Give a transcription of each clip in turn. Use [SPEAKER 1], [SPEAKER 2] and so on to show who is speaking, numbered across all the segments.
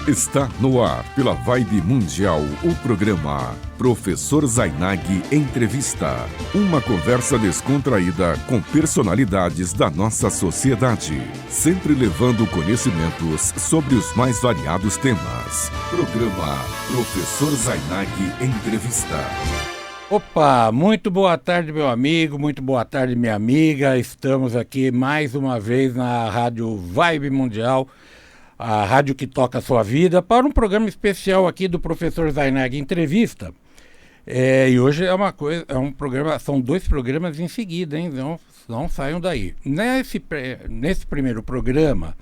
[SPEAKER 1] Está no ar, pela Vibe Mundial, o programa Professor Zainag Entrevista. Uma conversa descontraída com personalidades da nossa sociedade, sempre levando conhecimentos sobre os mais variados temas. Programa Professor Zainag Entrevista.
[SPEAKER 2] Opa, muito boa tarde, meu amigo, muito boa tarde, minha amiga. Estamos aqui mais uma vez na Rádio Vibe Mundial, a rádio que toca a sua vida, para um programa especial aqui do Professor Zainag Entrevista. E hoje é um programa, são dois programas em seguida, hein? Não saiam daí. Nesse primeiro programa,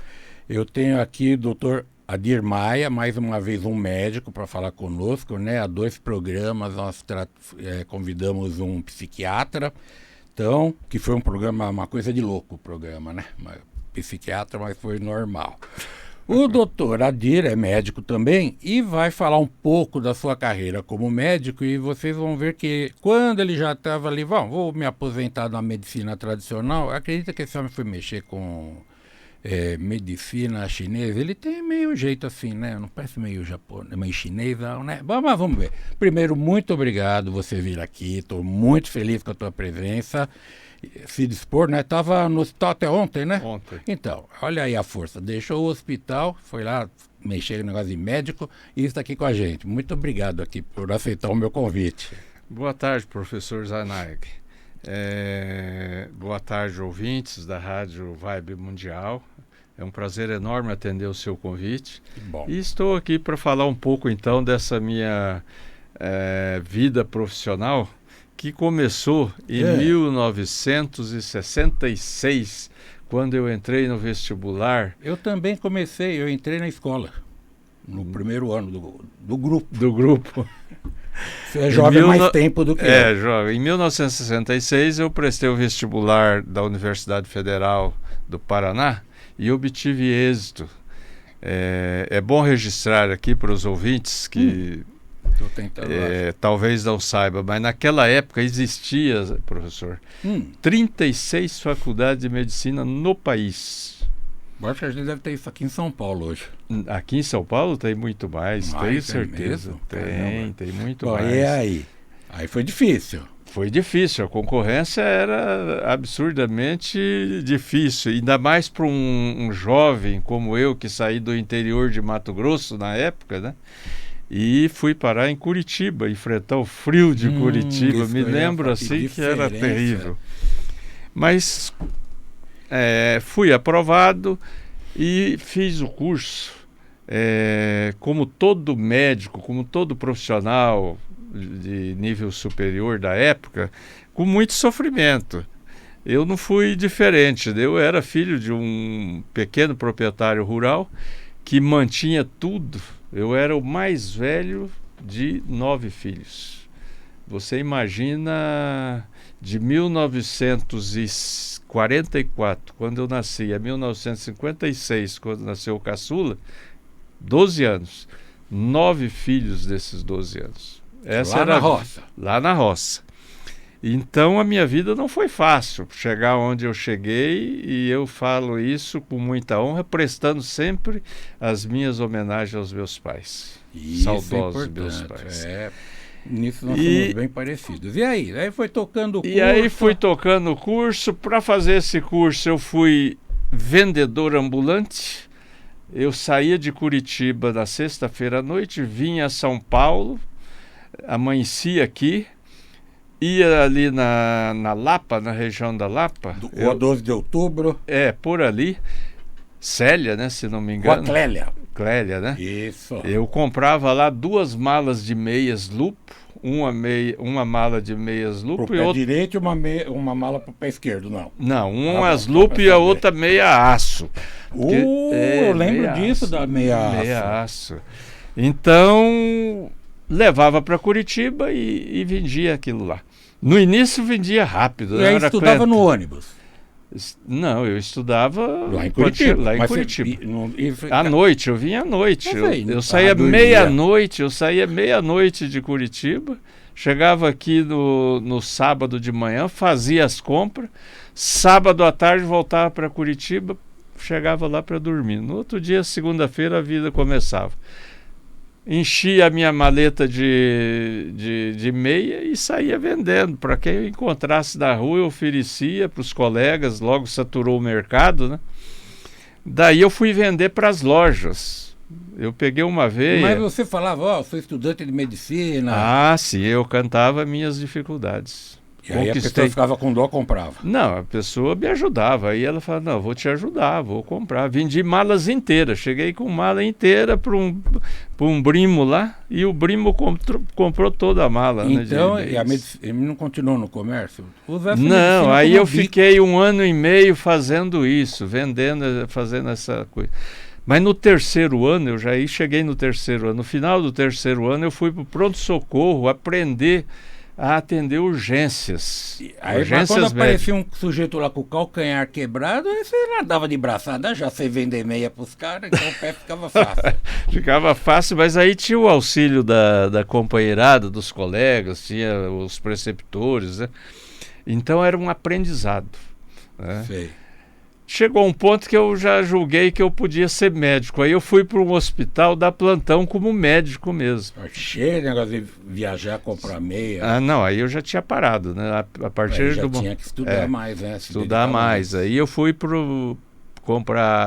[SPEAKER 2] eu tenho aqui o Dr. Adir Maia, mais uma vez um médico para falar conosco, né? Há dois programas nós convidamos um psiquiatra, então, que foi um programa, uma coisa de louco o programa, né? Psiquiatra, mas foi normal. O doutor Adir é médico também e vai falar um pouco da sua carreira como médico, e vocês vão ver que quando ele já estava ali, vou me aposentar na medicina tradicional, acredita que esse homem foi mexer com medicina chinesa? Ele tem meio jeito assim, né? Não parece meio japonês, meio chinês, não, né? Mas vamos ver. Primeiro, muito obrigado você vir aqui, estou muito feliz com a tua presença. Se dispor, né? Estava no hospital até ontem, né?
[SPEAKER 3] Ontem.
[SPEAKER 2] Então, olha aí a força. Deixou o hospital, foi lá mexer no negócio de médico e está aqui com a gente. Muito obrigado aqui por aceitar o meu convite.
[SPEAKER 3] Boa tarde, professor Zainag. Boa tarde, ouvintes da Rádio Vibe Mundial. É um prazer enorme atender o seu convite.
[SPEAKER 2] Que bom.
[SPEAKER 3] E estou aqui para falar um pouco, então, dessa minha vida profissional, que começou em 1966, quando eu entrei no vestibular.
[SPEAKER 2] Eu também comecei, eu entrei na escola, no primeiro ano do grupo.
[SPEAKER 3] Do grupo.
[SPEAKER 2] Você é jovem há mais tempo do que eu.
[SPEAKER 3] Jovem. Em 1966 eu prestei o vestibular da Universidade Federal do Paraná e obtive êxito. É bom registrar aqui para os ouvintes que talvez não saiba, mas naquela época existia, professor, 36 faculdades de medicina no país.
[SPEAKER 2] Acho que a gente deve ter isso aqui em São Paulo hoje.
[SPEAKER 3] Aqui em São Paulo tem muito mais, tenho certeza. Tem muito mais.
[SPEAKER 2] E aí? Aí foi difícil.
[SPEAKER 3] Foi difícil, a concorrência era absurdamente difícil, ainda mais para um jovem como eu, que saí do interior de Mato Grosso na época, né? E fui parar em Curitiba, enfrentar o frio de Curitiba. Me lembro assim que era terrível. Mas fui aprovado e fiz o curso, como todo médico, como todo profissional de nível superior da época, com muito sofrimento. Eu não fui diferente, eu era filho de um pequeno proprietário rural que mantinha tudo. Eu era o mais velho de 9 filhos. Você imagina, de 1944, quando eu nasci, a 1956, quando nasceu o caçula, 12 anos. 9 filhos desses 12 anos.
[SPEAKER 2] Essa era na roça.
[SPEAKER 3] Lá na roça. Então a minha vida não foi fácil chegar onde eu cheguei, e eu falo isso com muita honra, prestando sempre as minhas homenagens aos meus pais.
[SPEAKER 2] Isso
[SPEAKER 3] saudosos
[SPEAKER 2] é
[SPEAKER 3] meus pais.
[SPEAKER 2] Nisso nós somos bem parecidos. E aí? Aí foi tocando o curso?
[SPEAKER 3] E aí fui tocando o curso. Para fazer esse curso eu fui vendedor ambulante. Eu saía de Curitiba na sexta-feira à noite, vinha a São Paulo, amanhecia aqui, ia ali na Lapa, na região da Lapa.
[SPEAKER 2] Rua 12 de Outubro.
[SPEAKER 3] Por ali. Célia, né, se não me engano.
[SPEAKER 2] Rua
[SPEAKER 3] Clélia, né?
[SPEAKER 2] Isso.
[SPEAKER 3] Eu comprava lá 2 malas de meias lupo, uma mala de meias lupo
[SPEAKER 2] pro
[SPEAKER 3] e
[SPEAKER 2] pé
[SPEAKER 3] outra
[SPEAKER 2] direito e uma mala pro pé esquerdo, não.
[SPEAKER 3] Não, umas lupo e a outra meia aço.
[SPEAKER 2] Eu lembro disso da meia
[SPEAKER 3] aço. Então levava para Curitiba e vendia aquilo lá. No início vendia rápido.
[SPEAKER 2] E aí estudava no ônibus?
[SPEAKER 3] Não, eu estudava
[SPEAKER 2] lá em Curitiba.
[SPEAKER 3] À noite, eu vinha à noite. Eu saía meia-noite de Curitiba, chegava aqui no sábado de manhã, fazia as compras, sábado à tarde voltava para Curitiba, chegava lá para dormir. No outro dia, segunda-feira, a vida começava. Enchia a minha maleta de meia e saía vendendo. Para quem eu encontrasse na rua, eu oferecia para os colegas, logo saturou o mercado, né? Daí eu fui vender para as lojas. Eu peguei uma veia...
[SPEAKER 2] Mas você falava, sou estudante de medicina.
[SPEAKER 3] Ah, sim, eu cantava minhas dificuldades.
[SPEAKER 2] E aí a pessoa ficava com dó, comprava.
[SPEAKER 3] Não, a pessoa me ajudava. Aí ela falava, não, vou te ajudar, vou comprar. Vendi malas inteiras. Cheguei com mala inteira para um primo lá e o primo comprou toda a mala.
[SPEAKER 2] Então,
[SPEAKER 3] né,
[SPEAKER 2] e a medicina não continuou no comércio?
[SPEAKER 3] Não, aí eu fiquei 1 ano e meio fazendo isso, vendendo, fazendo essa coisa. Mas no terceiro ano, eu já cheguei no terceiro ano. No final do terceiro ano, eu fui para o pronto-socorro aprender a atender urgências.
[SPEAKER 2] Aí quando aparecia um sujeito lá com o calcanhar quebrado, aí você nadava de braçada, já sei vender meia para os caras, então o pé ficava fácil.
[SPEAKER 3] Ficava fácil, mas aí tinha o auxílio da companheirada, dos colegas, tinha os preceptores, né? Então era um aprendizado. Né?
[SPEAKER 2] Sei.
[SPEAKER 3] Chegou um ponto que eu já julguei que eu podia ser médico. Aí eu fui para um hospital dar plantão como médico mesmo.
[SPEAKER 2] Cheio de negócio de viajar, comprar meia.
[SPEAKER 3] Ah, não, aí eu já tinha parado, né? A partir
[SPEAKER 2] já tinha que estudar mais, né?
[SPEAKER 3] Estudar mais. Aí eu fui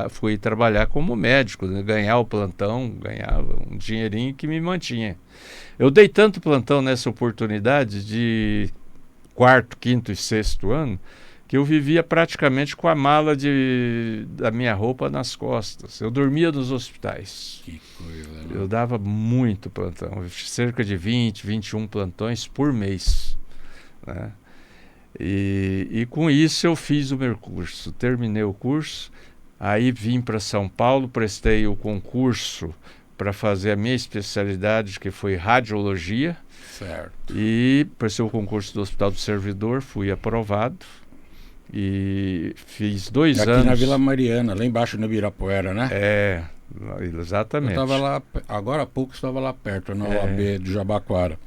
[SPEAKER 3] fui trabalhar como médico, né? Ganhar o plantão, ganhava um dinheirinho que me mantinha. Eu dei tanto plantão nessa oportunidade de 4º, 5º e 6º ano, que eu vivia praticamente com a mala da minha roupa nas costas. Eu dormia nos hospitais.
[SPEAKER 2] Que coisa, né?
[SPEAKER 3] Eu dava muito plantão, cerca de 20, 21 plantões por mês. Né? E com isso eu fiz o meu curso. Terminei o curso, aí vim para São Paulo, prestei o concurso para fazer a minha especialidade, que foi radiologia.
[SPEAKER 2] Certo.
[SPEAKER 3] E prestei o concurso do Hospital do Servidor, fui aprovado. E fiz 2 anos.
[SPEAKER 2] Aqui na Vila Mariana, lá embaixo no Ibirapuera, né?
[SPEAKER 3] É, exatamente.
[SPEAKER 2] Eu estava lá, agora há pouco estava lá perto, na OAB de Jabaquara.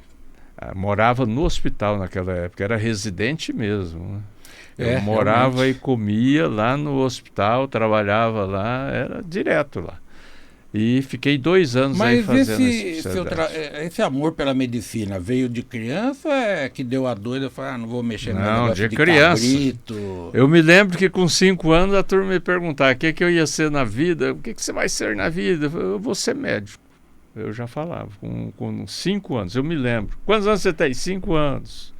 [SPEAKER 3] Morava no hospital naquela época, era residente mesmo. Né? Eu morava
[SPEAKER 2] realmente.
[SPEAKER 3] E comia lá no hospital, trabalhava lá, era direto lá. E fiquei 2 anos aí fazendo
[SPEAKER 2] esse amor pela medicina veio de criança, que deu a doida, falou, não vou mexer no negócio de
[SPEAKER 3] criança.
[SPEAKER 2] Cabrito.
[SPEAKER 3] Eu me lembro que com 5 anos a turma me perguntava o que eu ia ser na vida, o que você vai ser na vida? Eu vou ser médico. Eu já falava, com 5 anos, eu me lembro. Quantos anos você tem? 5 anos.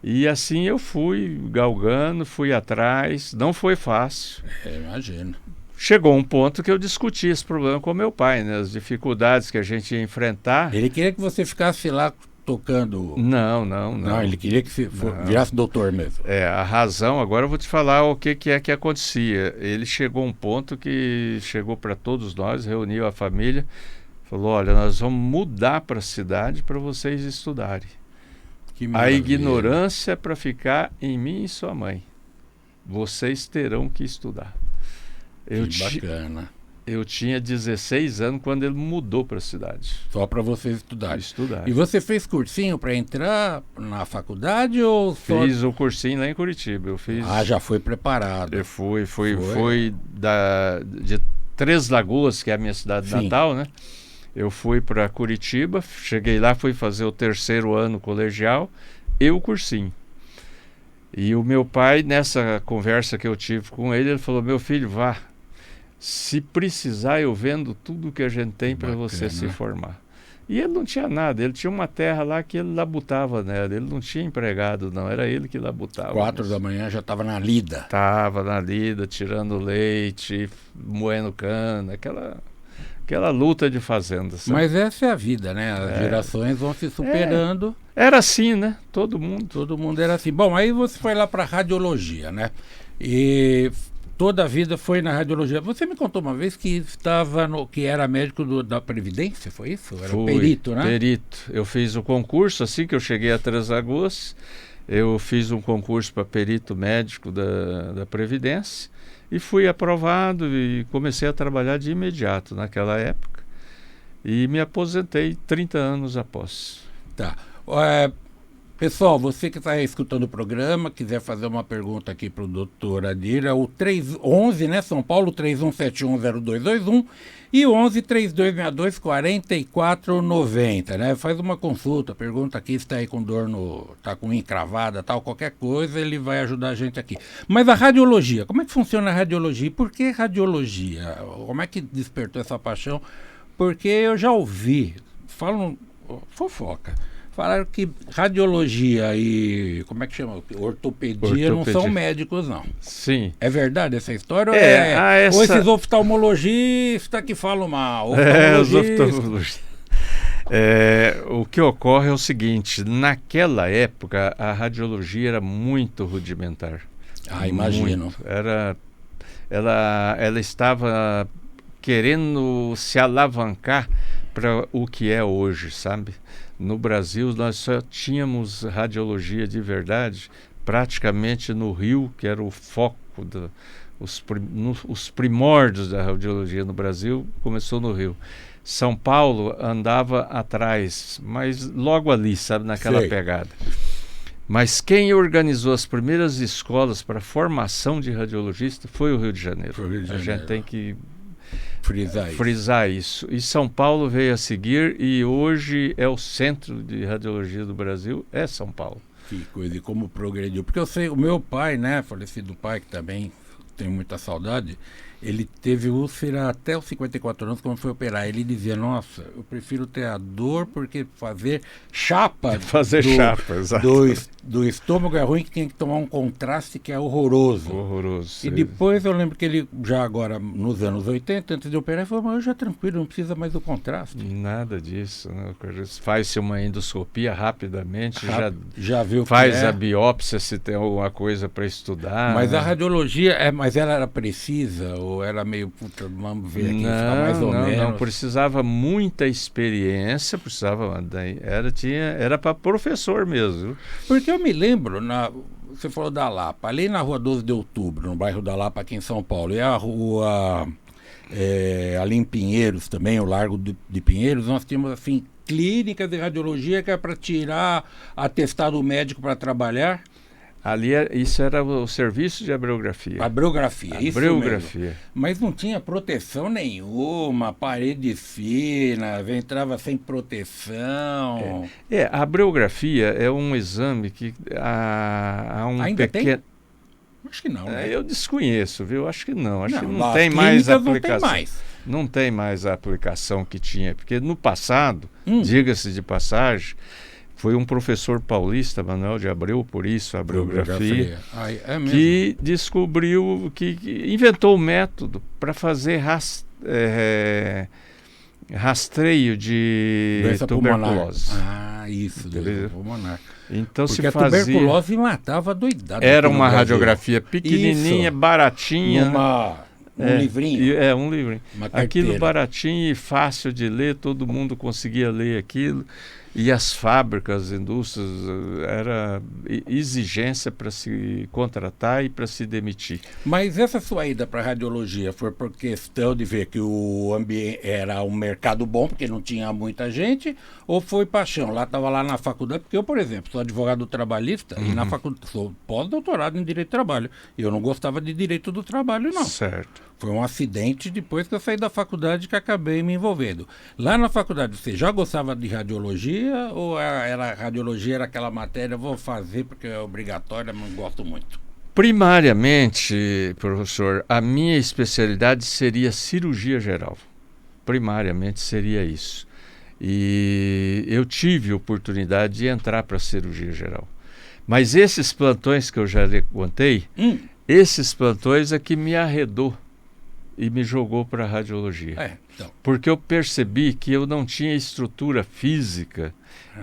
[SPEAKER 3] E assim eu fui galgando, fui atrás, não foi fácil.
[SPEAKER 2] Imagino.
[SPEAKER 3] Chegou um ponto que eu discuti esse problema com meu pai, né? As dificuldades que a gente ia enfrentar.
[SPEAKER 2] Ele queria que você ficasse lá tocando...
[SPEAKER 3] Não.
[SPEAKER 2] Ele queria que você virasse doutor mesmo.
[SPEAKER 3] A razão, agora eu vou te falar o que é que acontecia. Ele chegou a um ponto que chegou para todos nós, reuniu a família, falou, olha, nós vamos mudar para a cidade para vocês estudarem. A ignorância é para ficar em mim e sua mãe. Vocês terão que estudar.
[SPEAKER 2] Bacana.
[SPEAKER 3] Eu tinha 16 anos quando ele mudou para a cidade.
[SPEAKER 2] Só para vocês estudarem.
[SPEAKER 3] Estudar.
[SPEAKER 2] E você fez cursinho para entrar na faculdade ou só...
[SPEAKER 3] Fiz o cursinho lá em Curitiba. Eu fiz...
[SPEAKER 2] já foi preparado.
[SPEAKER 3] Eu fui de Três Lagoas, que é a minha cidade natal, né? Eu fui para Curitiba, cheguei lá, fui fazer o 3º ano colegial e o cursinho. E o meu pai, nessa conversa que eu tive com ele, ele falou, meu filho, vá. Se precisar, eu vendo tudo que a gente tem para você se formar. E ele não tinha nada, ele tinha uma terra lá que ele labutava nela, ele não tinha empregado não, era ele que labutava.
[SPEAKER 2] 4 da manhã já estava na lida.
[SPEAKER 3] Estava na lida, tirando leite, moendo cana, aquela luta de fazenda. Sabe?
[SPEAKER 2] Mas essa é a vida, né? As gerações vão se superando.
[SPEAKER 3] Era assim, né? Todo mundo
[SPEAKER 2] era assim. Bom, aí você foi lá para radiologia, né? E toda a vida foi na radiologia. Você me contou uma vez que que era médico da Previdência, foi isso? Era perito, né?
[SPEAKER 3] Perito. Eu fiz o concurso, assim que eu cheguei a Três Lagoas, eu fiz um concurso para perito médico da Previdência e fui aprovado e comecei a trabalhar de imediato naquela época e me aposentei 30 anos após.
[SPEAKER 2] Tá. Pessoal, você que está escutando o programa, quiser fazer uma pergunta aqui para o doutor Adir, é o 311, né, São Paulo, 31710221 e o 11-3262-4490, né? Faz uma consulta, pergunta aqui se está aí com dor está com unha encravada, tal, qualquer coisa, ele vai ajudar a gente aqui. Mas a radiologia, como é que funciona a radiologia? E por que radiologia? Como é que despertou essa paixão? Porque eu já ouvi, falam, fofoca. Falaram que radiologia e, como é que chama? Ortopedia não são médicos, não.
[SPEAKER 3] Sim.
[SPEAKER 2] É verdade essa história?
[SPEAKER 3] Ou
[SPEAKER 2] esses oftalmologistas que falam mal?
[SPEAKER 3] Os oftalmologistas. O que ocorre é o seguinte, naquela época a radiologia era muito rudimentar.
[SPEAKER 2] Imagino.
[SPEAKER 3] Ela estava querendo se alavancar para o que é hoje, sabe? No Brasil, nós só tínhamos radiologia de verdade praticamente no Rio, que era o foco, os primórdios da radiologia no Brasil, começou no Rio. São Paulo andava atrás, mas logo ali, sabe, naquela pegada. Mas quem organizou as primeiras escolas para formação de radiologista foi o Rio de Janeiro. A gente tem que frisar isso. E São Paulo veio a seguir e hoje é o centro de radiologia do Brasil, é São Paulo.
[SPEAKER 2] Que coisa, e como progrediu. Porque eu sei, o meu pai, né, falecido pai, que também tenho muita saudade, ele teve úlcera até os 54 anos quando foi operar. Ele dizia, nossa, eu prefiro ter a dor porque fazer chapa do estômago é ruim, que tem que tomar um contraste que é horroroso.
[SPEAKER 3] Horroroso.
[SPEAKER 2] E depois eu lembro que ele, já agora nos anos 80, antes de operar, ele falou, mas eu já tranquilo, não precisa mais do contraste.
[SPEAKER 3] Nada disso, né? Faz-se uma endoscopia rapidamente,
[SPEAKER 2] já viu
[SPEAKER 3] faz a biópsia se tem alguma coisa para estudar.
[SPEAKER 2] Mas a radiologia, mas ela era precisa ou era meio, puta, vamos ver aqui, fica mais ou menos?
[SPEAKER 3] Não, precisava muita experiência, era para professor mesmo.
[SPEAKER 2] Porque eu me lembro, você falou da Lapa, ali na rua 12 de Outubro, no bairro da Lapa, aqui em São Paulo, e a rua ali em Pinheiros também, o Largo de Pinheiros, nós tínhamos assim, clínicas de radiologia que é para tirar atestado médico para trabalhar.
[SPEAKER 3] Ali, isso era o serviço de abriografia.
[SPEAKER 2] Abriografia, isso
[SPEAKER 3] mesmo.
[SPEAKER 2] Mas não tinha proteção nenhuma, parede fina, entrava sem proteção.
[SPEAKER 3] A abriografia é um exame que há um
[SPEAKER 2] Ainda
[SPEAKER 3] pequeno...
[SPEAKER 2] tem? Acho que não, né?
[SPEAKER 3] Eu desconheço, viu? Acho que não. Acho que não tem mais aplicação. Não tem mais a aplicação que tinha. Porque no passado, diga-se de passagem, foi um professor paulista, Manuel de Abreu, por isso a abriografia, que descobriu, que inventou o método para fazer rastreio de
[SPEAKER 2] doença
[SPEAKER 3] tuberculose.
[SPEAKER 2] Pulmonar. Isso, doença pulmonar.
[SPEAKER 3] Então
[SPEAKER 2] porque a tuberculose matava doidado.
[SPEAKER 3] Era uma radiografia pequenininha, baratinha.
[SPEAKER 2] Um livrinho.
[SPEAKER 3] Um livrinho. Aquilo baratinho e fácil de ler, todo mundo conseguia ler aquilo. E as fábricas, as indústrias, era exigência para se contratar e para se demitir.
[SPEAKER 2] Mas essa sua ida para a radiologia foi por questão de ver que o ambiente era um mercado bom, porque não tinha muita gente, ou foi paixão? Estava lá na faculdade, porque eu, por exemplo, sou advogado trabalhista e na faculdade sou pós-doutorado em Direito do Trabalho. E eu não gostava de Direito do Trabalho, não.
[SPEAKER 3] Certo.
[SPEAKER 2] Foi um acidente depois que eu saí da faculdade que acabei me envolvendo. Lá na faculdade, você já gostava de radiologia ou radiologia era aquela matéria, vou fazer porque é obrigatória, mas não gosto muito?
[SPEAKER 3] Primariamente, professor, a minha especialidade seria cirurgia geral. Primariamente seria isso. E eu tive oportunidade de entrar para a cirurgia geral. Mas esses plantões que eu já lhe contei, esses plantões é que me arredou e me jogou para a radiologia. Porque eu percebi que eu não tinha estrutura física,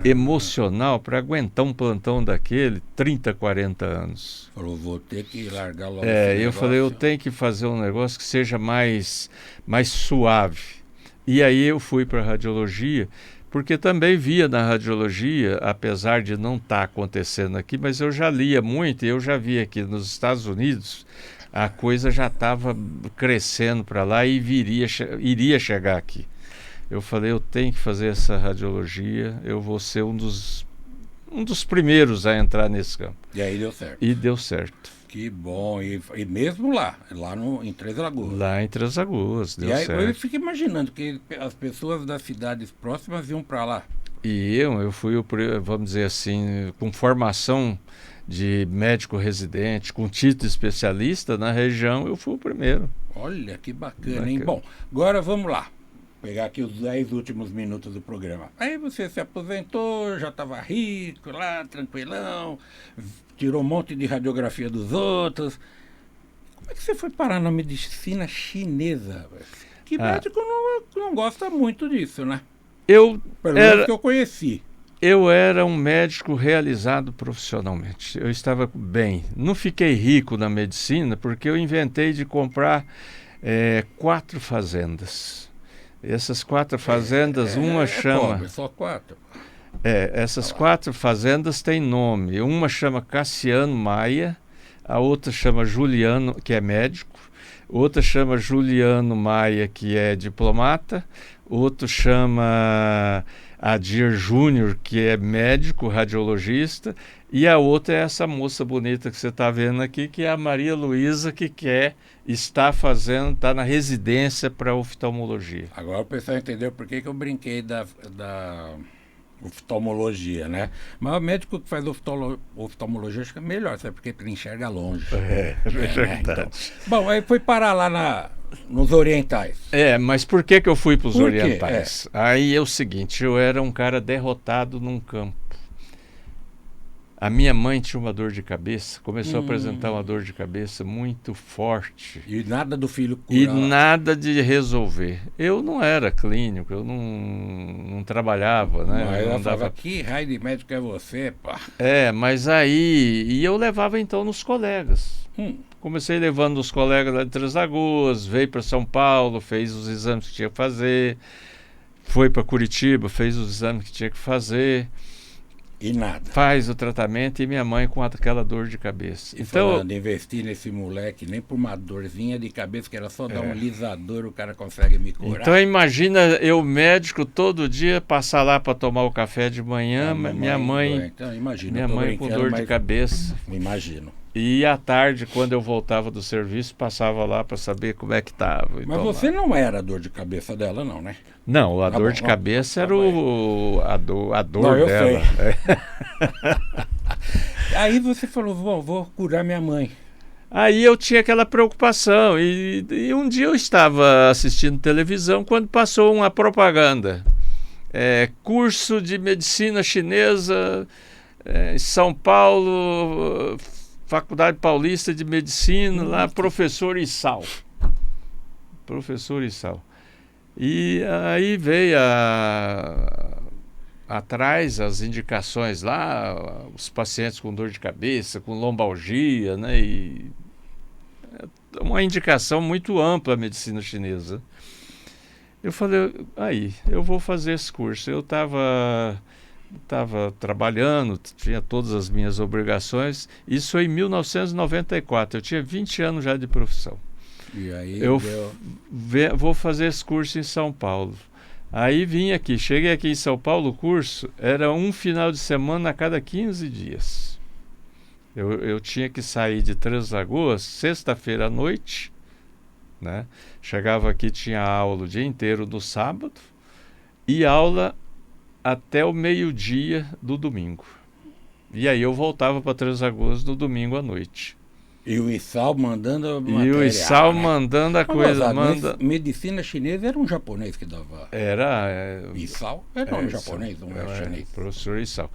[SPEAKER 3] emocional, para aguentar um plantão daquele 30, 40 anos.
[SPEAKER 2] Falou, vou ter que largar logo
[SPEAKER 3] eu falei, eu tenho que fazer um negócio que seja mais suave. E aí eu fui para a radiologia, porque também via na radiologia, apesar de não estar acontecendo aqui, mas eu já lia muito e eu já via aqui nos Estados Unidos, a coisa já estava crescendo para lá e iria chegar aqui. Eu falei, eu tenho que fazer essa radiologia, eu vou ser um dos um dos primeiros a entrar nesse campo.
[SPEAKER 2] E aí deu certo.
[SPEAKER 3] E deu certo.
[SPEAKER 2] Que bom. E mesmo lá em Três Lagoas.
[SPEAKER 3] Lá em Três Lagoas, deu
[SPEAKER 2] e aí,
[SPEAKER 3] certo.
[SPEAKER 2] eu fico imaginando que as pessoas das cidades próximas iam para lá.
[SPEAKER 3] E eu fui, vamos dizer assim, com formação de médico residente, com título especialista na região, eu fui o primeiro.
[SPEAKER 2] Olha, que bacana, hein? Bom, agora vamos lá. Pegar aqui os 10 últimos minutos do programa. Aí você se aposentou, já estava rico lá, tranquilão, tirou um monte de radiografia dos outros. Como é que você foi parar na medicina chinesa? Que médico não gosta muito disso, né? Pelo menos que eu conheci.
[SPEAKER 3] Eu era um médico realizado profissionalmente. Eu estava bem. Não fiquei rico na medicina porque eu inventei de comprar 4 fazendas. Essas 4 fazendas, uma chama...
[SPEAKER 2] Pobre, só 4.
[SPEAKER 3] Essas 4 fazendas têm nome. Uma chama Cassiano Maia, a outra chama Juliano, que é médico, outra chama Juliano Maia, que é diplomata, outro chama Adir Júnior, que é médico, radiologista, e a outra é essa moça bonita que você está vendo aqui, que é a Maria Luísa, que está na residência para oftalmologia.
[SPEAKER 2] Agora o pessoal entendeu por que eu brinquei da oftalmologia, né? Mas o médico que faz oftalmologia acho que é melhor, sabe? Porque ele enxerga longe.
[SPEAKER 3] É verdade.
[SPEAKER 2] Então. Bom, aí foi parar lá nos orientais.
[SPEAKER 3] Mas por que eu fui para os
[SPEAKER 2] Por
[SPEAKER 3] orientais? Aí é o seguinte, eu era um cara derrotado num campo. A minha mãe tinha uma dor de cabeça, começou a apresentar uma dor de cabeça muito forte.
[SPEAKER 2] E nada do filho curar.
[SPEAKER 3] E nada de resolver. Eu não era clínico, eu não trabalhava, né?
[SPEAKER 2] Mas
[SPEAKER 3] eu
[SPEAKER 2] ela
[SPEAKER 3] não dava...
[SPEAKER 2] falava, que raio de médico é você, pá?
[SPEAKER 3] Mas aí... E eu levava então nos colegas. Comecei levando os colegas lá de Três Lagoas, veio para São Paulo, fez os exames que tinha que fazer, foi para Curitiba, fez os exames que tinha que fazer.
[SPEAKER 2] E nada.
[SPEAKER 3] Faz o tratamento e minha mãe com aquela dor de cabeça.
[SPEAKER 2] E então, falando, investir nesse moleque, nem por uma dorzinha de cabeça, que era só dar um lisador, o cara consegue me curar.
[SPEAKER 3] Então imagina eu médico todo dia passar lá para tomar o café de manhã, minha mãe
[SPEAKER 2] então, imagina,
[SPEAKER 3] minha mãe com dor de cabeça.
[SPEAKER 2] Imagino.
[SPEAKER 3] E à tarde, quando eu voltava do serviço, passava lá para saber como é que estava.
[SPEAKER 2] Mas você não era a dor de cabeça dela, não, né?
[SPEAKER 3] Não, a dor de cabeça era a dor
[SPEAKER 2] não,
[SPEAKER 3] dela.
[SPEAKER 2] Eu sei. Aí você falou, vou curar minha mãe.
[SPEAKER 3] Aí eu tinha aquela preocupação. E um dia eu estava assistindo televisão quando passou uma propaganda. Curso de medicina chinesa em São Paulo... Faculdade Paulista de Medicina, lá, professor Issal. Professor Issal. E aí veio atrás as indicações lá, os pacientes com dor de cabeça, com lombalgia, né? E é uma indicação muito ampla a medicina chinesa. Eu falei, eu vou fazer esse curso. Eu estava trabalhando, tinha todas as minhas obrigações. Isso foi em 1994, eu tinha 20 anos já de profissão.
[SPEAKER 2] E aí
[SPEAKER 3] vou fazer esse curso em São Paulo. Aí cheguei aqui em São Paulo, o curso era um final de semana a cada 15 dias. Eu tinha que sair de Três Lagoas sexta-feira à noite, né? Chegava aqui, tinha aula o dia inteiro no sábado e aula até o meio-dia do domingo. E aí eu voltava para Três Lagoas no domingo à noite.
[SPEAKER 2] E o Issal mandando a matéria.
[SPEAKER 3] E o Issal mandando a coisa.
[SPEAKER 2] Medicina chinesa era um japonês que dava. Issal era um japonês, não era chinês.
[SPEAKER 3] Professor Issal.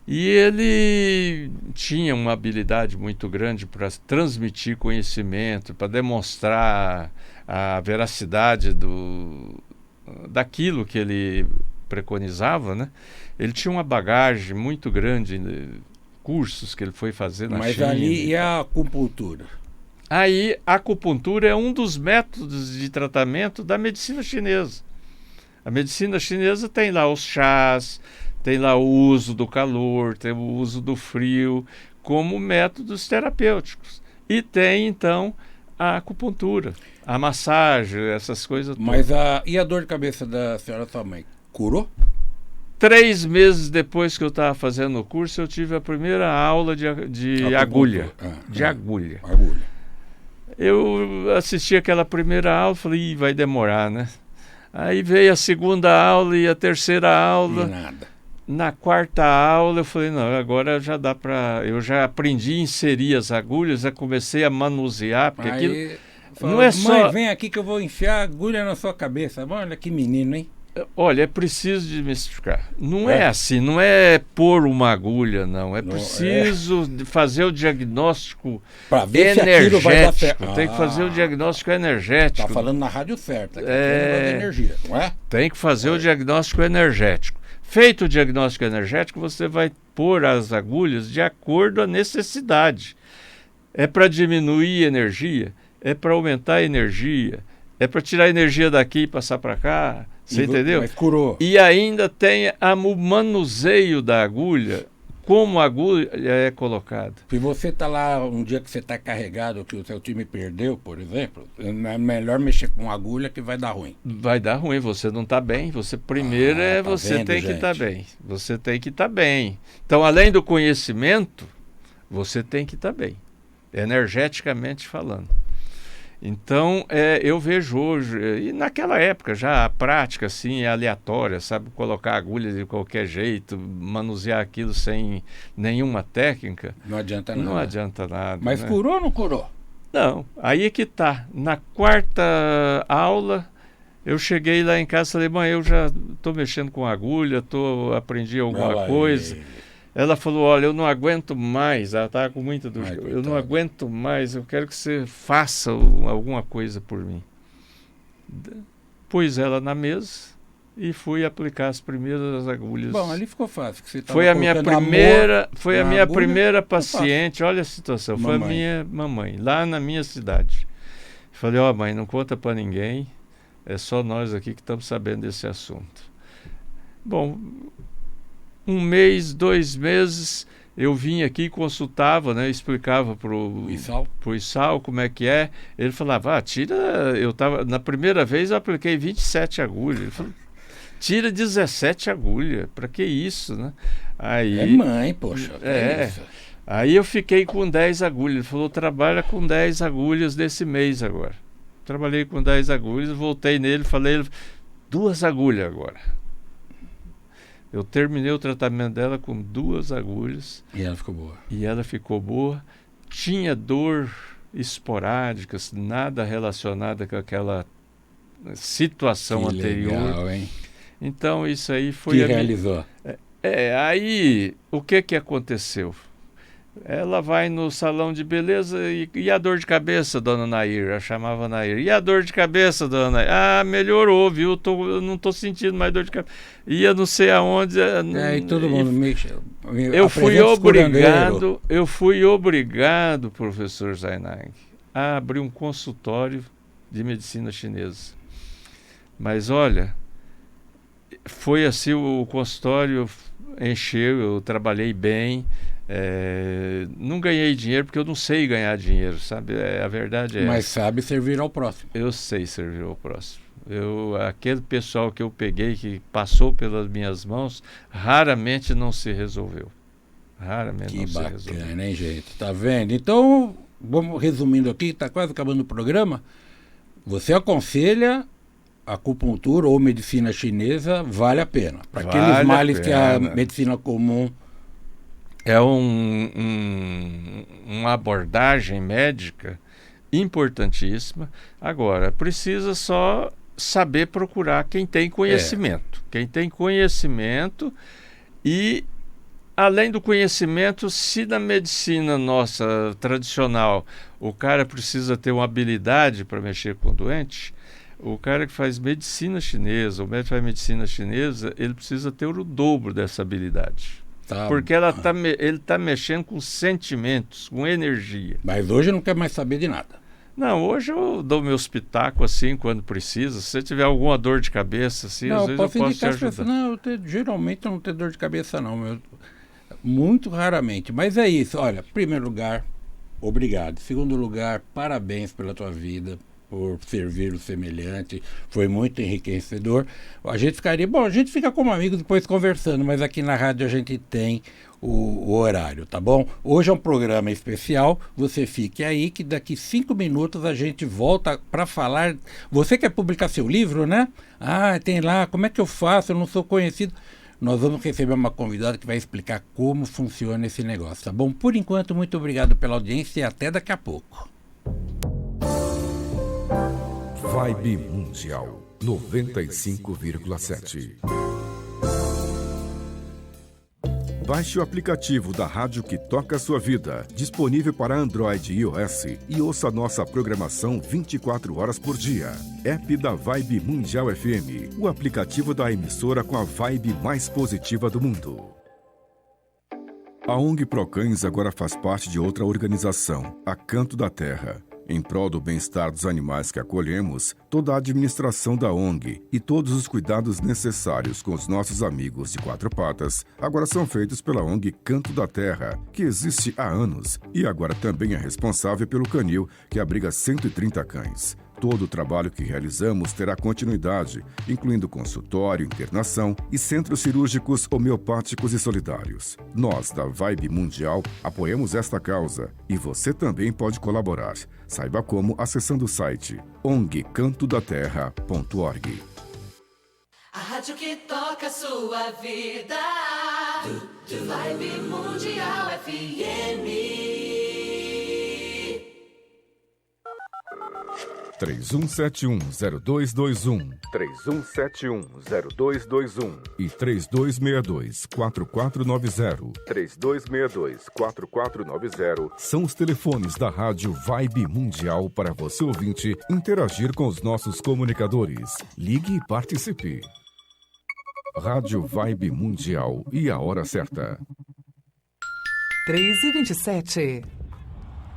[SPEAKER 3] E ele tinha uma habilidade muito grande para transmitir conhecimento, para demonstrar a veracidade daquilo que ele preconizava, né? Ele tinha uma bagagem muito grande, cursos que ele foi fazer na China.
[SPEAKER 2] Mas ali e a acupuntura?
[SPEAKER 3] Aí a acupuntura é um dos métodos de tratamento da medicina chinesa. A medicina chinesa tem lá os chás, tem lá o uso do calor, tem o uso do frio como métodos terapêuticos. E tem então a acupuntura, a massagem, essas coisas todas.
[SPEAKER 2] Mas e a dor de cabeça da senhora sua mãe? Curou?
[SPEAKER 3] 3 meses depois que eu estava fazendo o curso, eu tive a primeira aula de agulha. De agulha. Eu assisti aquela primeira aula e falei, vai demorar, né? Aí veio a segunda aula e a terceira aula.
[SPEAKER 2] E nada.
[SPEAKER 3] Na quarta aula eu falei, não, agora já dá para... Eu já aprendi a inserir as agulhas, já comecei a manusear, porque
[SPEAKER 2] aí,
[SPEAKER 3] aquilo...
[SPEAKER 2] Falou,
[SPEAKER 3] não é
[SPEAKER 2] mãe,
[SPEAKER 3] só...
[SPEAKER 2] vem aqui que eu vou enfiar a agulha na sua cabeça. Olha que menino, hein?
[SPEAKER 3] Olha, é preciso desmistificar. Não é assim, não é pôr uma agulha, não. É preciso fazer o diagnóstico energético. Tem que fazer o diagnóstico energético.
[SPEAKER 2] Está falando na rádio certa, que é energia, não é?
[SPEAKER 3] Tem que fazer o diagnóstico energético. Feito o diagnóstico energético, você vai pôr as agulhas de acordo à necessidade. É para diminuir energia, é para aumentar a energia, é para tirar a energia daqui e passar para cá. Você entendeu?
[SPEAKER 2] Mas curou.
[SPEAKER 3] E ainda tem o manuseio da agulha, como a agulha é colocada.
[SPEAKER 2] Se você está lá um dia que você está carregado, que o seu time perdeu, por exemplo, é melhor mexer com agulha que vai dar ruim.
[SPEAKER 3] Vai dar ruim, você não está bem. Você primeiro você tem que estar bem. Você tem que estar bem. Então, além do conhecimento, você tem que estar bem, energeticamente falando. Então, eu vejo hoje, e naquela época já a prática assim é aleatória, sabe? Colocar agulha de qualquer jeito, manusear aquilo sem nenhuma técnica.
[SPEAKER 2] Não adianta nada.
[SPEAKER 3] Não adianta nada.
[SPEAKER 2] Mas
[SPEAKER 3] né?
[SPEAKER 2] Curou ou não curou?
[SPEAKER 3] Não, aí é que tá. Na quarta aula, eu cheguei lá em casa e falei, mãe, eu já estou mexendo com agulha, aprendi alguma coisa. Ela falou, olha, eu não aguento mais, ela estava com muita dor, eu não aguento mais, eu quero que você faça alguma coisa por mim. Pus ela na mesa e fui aplicar as primeiras agulhas.
[SPEAKER 2] Bom, ali ficou fácil. Que você
[SPEAKER 3] foi a minha primeira paciente, olha a situação, foi a minha mamãe, lá na minha cidade. Falei, ó, mãe, não conta para ninguém, é só nós aqui que estamos sabendo desse assunto. Bom... 1 mês, 2 meses, eu vim aqui, consultava, né, explicava pro Issal como é que é. Ele falava, na primeira vez eu apliquei 27 agulhas. Ele falou, tira 17 agulhas, para que isso, né? Aí,
[SPEAKER 2] é mãe, poxa.
[SPEAKER 3] Isso. Aí eu fiquei com 10 agulhas. Ele falou, trabalha com 10 agulhas desse mês agora. Trabalhei com 10 agulhas, voltei nele, falei, 2 agulhas agora. Eu terminei o tratamento dela com 2 agulhas.
[SPEAKER 2] E ela ficou boa.
[SPEAKER 3] E ela ficou boa. Tinha dor esporádica, nada relacionada com aquela situação anterior.
[SPEAKER 2] Legal, hein?
[SPEAKER 3] Então isso aí foi...
[SPEAKER 2] Que realizou.
[SPEAKER 3] Aí o que aconteceu? Ela vai no salão de beleza e a dor de cabeça, dona Nair? Eu chamava Nair. E a dor de cabeça, dona Nair? Ah, melhorou, viu? Eu não estou sentindo mais dor de cabeça. Ia não sei aonde.
[SPEAKER 2] Aí todo mundo
[SPEAKER 3] eu fui obrigado, professor Zainag, a abrir um consultório de medicina chinesa. Mas olha, foi assim, o consultório encheu, eu trabalhei bem. Não ganhei dinheiro porque eu não sei ganhar dinheiro, sabe? A verdade é
[SPEAKER 2] Mas sabe servir ao próximo.
[SPEAKER 3] Eu sei servir ao próximo. Aquele pessoal que eu peguei, que passou pelas minhas mãos, raramente não se resolveu. Raramente não se resolveu. Que bacana,
[SPEAKER 2] hein, gente? Tá vendo? Então, vamos resumindo aqui, tá quase acabando o programa. Você aconselha acupuntura ou medicina chinesa, vale a pena. Para aqueles males que a medicina comum...
[SPEAKER 3] É uma abordagem médica importantíssima. Agora, precisa só saber procurar quem tem conhecimento. Quem tem conhecimento e, além do conhecimento, se na medicina nossa tradicional o cara precisa ter uma habilidade para mexer com o doente, o cara que faz medicina chinesa, o médico que faz medicina chinesa, ele precisa ter o dobro dessa habilidade. Porque ele está mexendo com sentimentos, com energia.
[SPEAKER 2] Mas hoje não quer mais saber de nada.
[SPEAKER 3] Não, hoje eu dou meu espetáculo assim quando precisa. Se você tiver alguma dor de cabeça, assim, às vezes eu posso te ajudar.
[SPEAKER 2] Geralmente eu não tenho dor de cabeça não. Muito raramente. Mas é isso. Olha, em primeiro lugar, obrigado. Em segundo lugar, parabéns pela tua vida. por servir o semelhante, foi muito enriquecedor. A gente fica como amigos depois conversando, mas aqui na rádio a gente tem o horário, tá bom? Hoje é um programa especial, você fique aí que daqui 5 minutos a gente volta para falar. Você quer publicar seu livro, né? Tem lá, como é que eu faço? Eu não sou conhecido. Nós vamos receber uma convidada que vai explicar como funciona esse negócio, tá bom? Por enquanto, muito obrigado pela audiência e até daqui a pouco.
[SPEAKER 1] Vibe Mundial 95,7. Baixe o aplicativo da rádio que toca a sua vida, disponível para Android e iOS, e ouça nossa programação 24 horas por dia. App da Vibe Mundial FM, o aplicativo da emissora com a vibe mais positiva do mundo. A ONG Procães agora faz parte de outra organização, a Canto da Terra. Em prol do bem-estar dos animais que acolhemos, toda a administração da ONG e todos os cuidados necessários com os nossos amigos de quatro patas agora são feitos pela ONG Canto da Terra, que existe há anos e agora também é responsável pelo canil, que abriga 130 cães. Todo o trabalho que realizamos terá continuidade, incluindo consultório, internação e centros cirúrgicos homeopáticos e solidários. Nós, da Vibe Mundial, apoiamos esta causa e você também pode colaborar. Saiba como acessando o site ongcantodaterra.org.
[SPEAKER 4] A rádio que toca a sua vida. Vibe Mundial FM.
[SPEAKER 1] 3171-0221, 3171-0221 e 3262-4490, 3262-4490 são os telefones da Rádio Vibe Mundial para você ouvinte interagir com os nossos comunicadores. Ligue e participe. Rádio Vibe Mundial e a hora certa.
[SPEAKER 5] 3h27.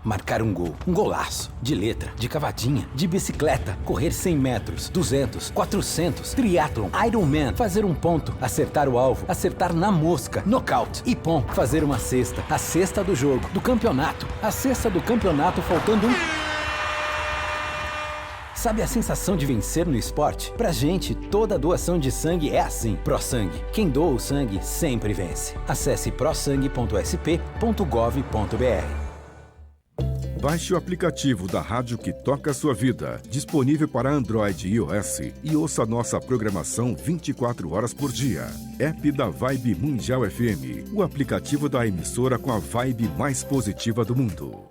[SPEAKER 6] Marcar um gol, um golaço, de letra, de cavadinha, de bicicleta, correr 100 metros, 200, 400, triatlon, Ironman, fazer um ponto, acertar o alvo, acertar na mosca, nocaute, ipom, fazer uma cesta, a cesta do jogo, do campeonato, a cesta do campeonato faltando um... Sabe a sensação de vencer no esporte? Pra gente, toda doação de sangue é assim. ProSangue. Quem doa o sangue sempre vence. Acesse prosangue.sp.gov.br.
[SPEAKER 1] Baixe o aplicativo da rádio que toca a sua vida, disponível para Android e iOS, e ouça nossa programação 24 horas por dia. App da Vibe Mundial FM, o aplicativo da emissora com a vibe mais positiva do mundo.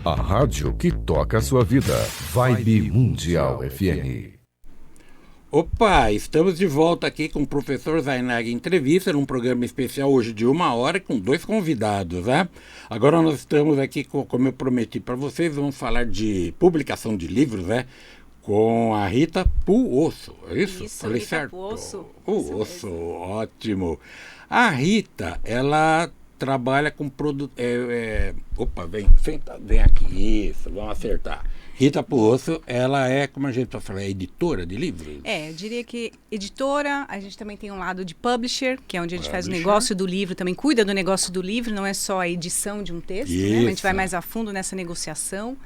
[SPEAKER 1] A rádio que toca a sua vida. Vibe Mundial FM.
[SPEAKER 2] Opa, estamos de volta aqui com o professor Zainag Entrevista, num programa especial hoje de 1 hora com 2 convidados, né? Agora nós estamos aqui, como eu prometi para vocês, vamos falar de publicação de livros, né? Com a Rita Puosso, é isso? Falei
[SPEAKER 7] Rita
[SPEAKER 2] certo?
[SPEAKER 7] Puosso.
[SPEAKER 2] Puosso, ótimo. A Rita, ela trabalha com opa, vem aqui, isso, vamos acertar. Rita Poço, ela é, como a gente está falando, é editora de livros?
[SPEAKER 5] Eu diria que editora, a gente também tem um lado de publisher, que é onde a gente faz o negócio do livro, também cuida do negócio do livro, não é só a edição de um texto, né? A gente vai mais a fundo nessa negociação.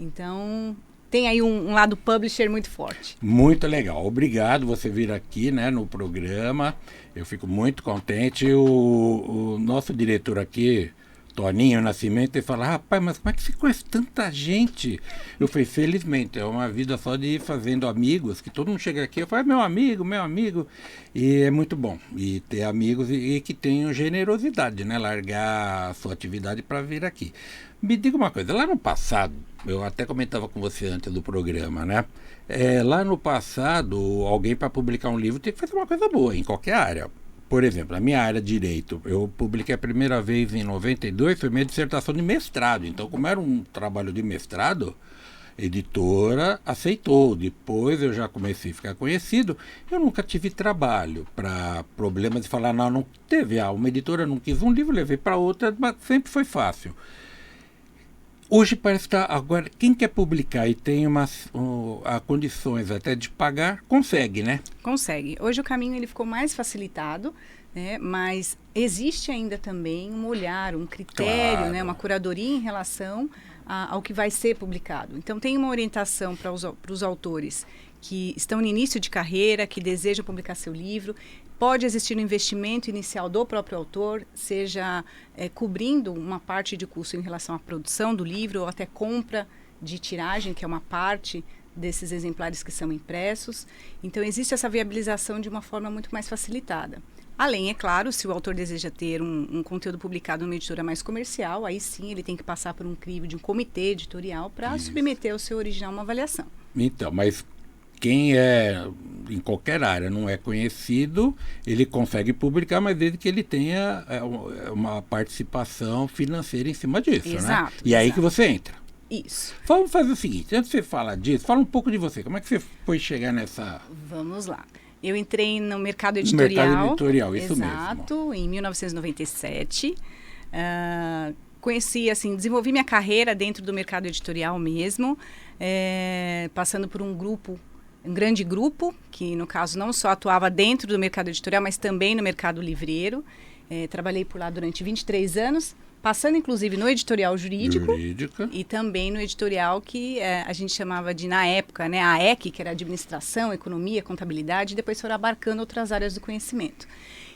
[SPEAKER 5] Então, tem aí um lado publisher muito forte.
[SPEAKER 2] Muito legal. Obrigado você vir aqui, né, no programa. Eu fico muito contente. O nosso diretor aqui, Toninho Nascimento, ele fala: rapaz, mas como é que você conhece tanta gente? Eu falei: felizmente, é uma vida só de ir fazendo amigos, que todo mundo chega aqui, eu falo: meu amigo, e é muito bom, e ter amigos e que tenham generosidade, né, largar a sua atividade para vir aqui. Me diga uma coisa, lá no passado, eu até comentava com você antes do programa, né, lá no passado, alguém para publicar um livro tem que fazer uma coisa boa, em qualquer área. Por exemplo, a minha área de Direito, eu publiquei a primeira vez em 92, foi minha dissertação de mestrado. Então, como era um trabalho de mestrado, a editora aceitou. Depois eu já comecei a ficar conhecido. Eu nunca tive trabalho para problemas de falar: não teve. Uma editora não quis um livro, levei para outra, mas sempre foi fácil. Hoje parece que agora, quem quer publicar e tem condições até de pagar, consegue, né?
[SPEAKER 5] Consegue. Hoje o caminho ele ficou mais facilitado, né? Mas existe ainda também um olhar, um critério,
[SPEAKER 2] Claro.
[SPEAKER 5] né? Uma curadoria em relação ao que vai ser publicado. Então tem uma orientação para os autores que estão no início de carreira, que desejam publicar seu livro. Pode existir um investimento inicial do próprio autor, seja cobrindo uma parte de custo em relação à produção do livro ou até compra de tiragem, que é uma parte desses exemplares que são impressos. Então, existe essa viabilização de uma forma muito mais facilitada. Além, é claro, se o autor deseja ter um conteúdo publicado numa editora mais comercial, aí sim ele tem que passar por um crivo de um comitê editorial para submeter ao seu original uma avaliação.
[SPEAKER 2] Então, mas quem é, em qualquer área, não é conhecido, ele consegue publicar, mas desde que ele tenha uma participação financeira em cima disso,
[SPEAKER 5] Exato,
[SPEAKER 2] né? E aí
[SPEAKER 5] exato.
[SPEAKER 2] que você entra.
[SPEAKER 5] Isso.
[SPEAKER 2] Vamos fazer o seguinte, antes de você falar disso, fala um pouco de você. Como é que você foi chegar nessa...
[SPEAKER 5] Vamos lá. Eu entrei no mercado editorial.
[SPEAKER 2] No mercado editorial, isso mesmo.
[SPEAKER 5] Exato, em 1997. Conheci, assim, desenvolvi minha carreira dentro do mercado editorial mesmo, passando por um grande grupo, que no caso não só atuava dentro do mercado editorial, mas também no mercado livreiro. Trabalhei por lá durante 23 anos, passando inclusive no editorial jurídico. E também no editorial que a gente chamava de, na época, né, a EC, que era administração, economia, contabilidade, e depois foram abarcando outras áreas do conhecimento.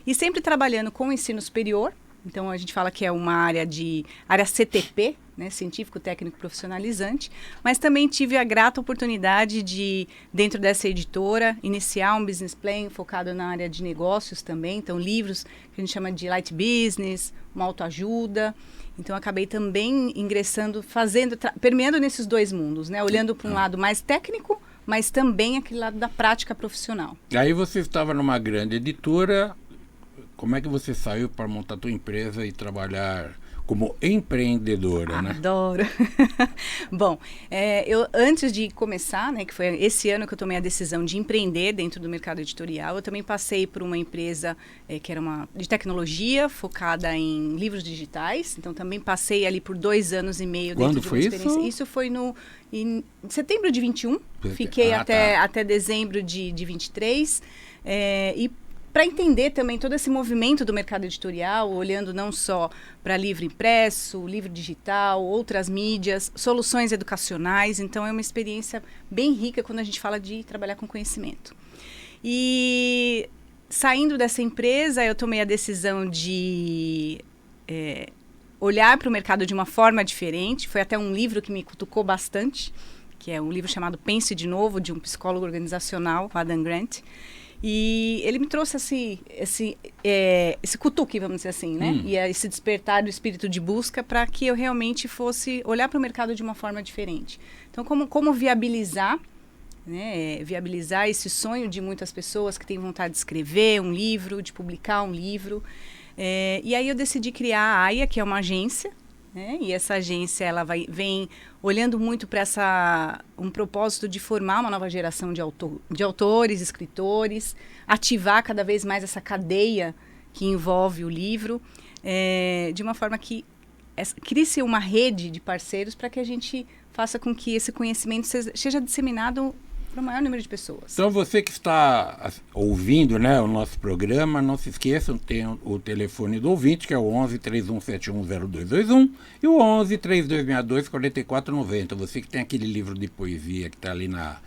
[SPEAKER 5] E sempre trabalhando com o ensino superior. Então, a gente fala que é uma área CTP, né, científico, técnico, profissionalizante, mas também tive a grata oportunidade de, dentro dessa editora, iniciar um business plan focado na área de negócios também, então livros que a gente chama de light business, uma autoajuda. Então, acabei também ingressando, permeando nesses dois mundos, né, olhando para um lado mais técnico, mas também aquele lado da prática profissional.
[SPEAKER 2] Aí você estava numa grande editora. Como é que você saiu para montar a tua empresa e trabalhar como empreendedora, né?
[SPEAKER 5] Adoro. Bom, eu antes de começar, né, que foi esse ano que eu tomei a decisão de empreender dentro do mercado editorial, eu também passei por uma empresa que era de tecnologia, focada em livros digitais. Então, também passei ali por 2 anos e meio dentro de uma experiência.
[SPEAKER 2] Quando foi
[SPEAKER 5] isso? Isso foi em setembro de 21. Fiquei até dezembro de 23. E para entender também todo esse movimento do mercado editorial, olhando não só para livro impresso, livro digital, outras mídias, soluções educacionais. Então, é uma experiência bem rica quando a gente fala de trabalhar com conhecimento. E saindo dessa empresa, eu tomei a decisão de olhar para o mercado de uma forma diferente. Foi até um livro que me cutucou bastante, que é um livro chamado Pense de Novo, de um psicólogo organizacional, Adam Grant. E ele me trouxe esse cutuque, vamos dizer assim, né? E esse despertar do espírito de busca para que eu realmente fosse olhar para o mercado de uma forma diferente. Então, como viabilizar, né? Viabilizar esse sonho de muitas pessoas que têm vontade de escrever um livro, de publicar um livro. E aí eu decidi criar a AIA, que é uma agência, né? E essa agência ela vem olhando muito para um propósito de formar uma nova geração de autores, escritores, ativar cada vez mais essa cadeia que envolve o livro, de uma forma que crie-se uma rede de parceiros para que a gente faça com que esse conhecimento seja disseminado para o maior número de pessoas.
[SPEAKER 2] Então, você que está ouvindo, né, o nosso programa, não se esqueçam, tem o telefone do ouvinte, que é o 11 31710221 e o 11 3262 4490. Você que tem aquele livro de poesia que está ali na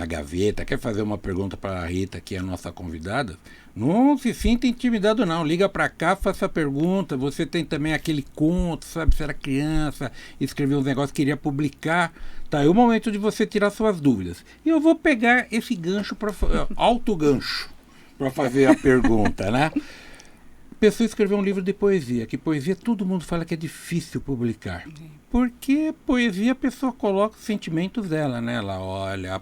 [SPEAKER 2] gaveta, quer fazer uma pergunta para a Rita, que é a nossa convidada, não se sinta intimidado não, liga para cá, faça a pergunta. Você tem também aquele conto, sabe, se era criança, escreveu um negócio, queria publicar, tá, é o momento de você tirar suas dúvidas. E eu vou pegar esse gancho, alto gancho, para fazer a pergunta, né? A pessoa escreveu um livro de poesia, que poesia todo mundo fala que é difícil publicar, porque poesia a pessoa coloca os sentimentos dela, né? Ela olha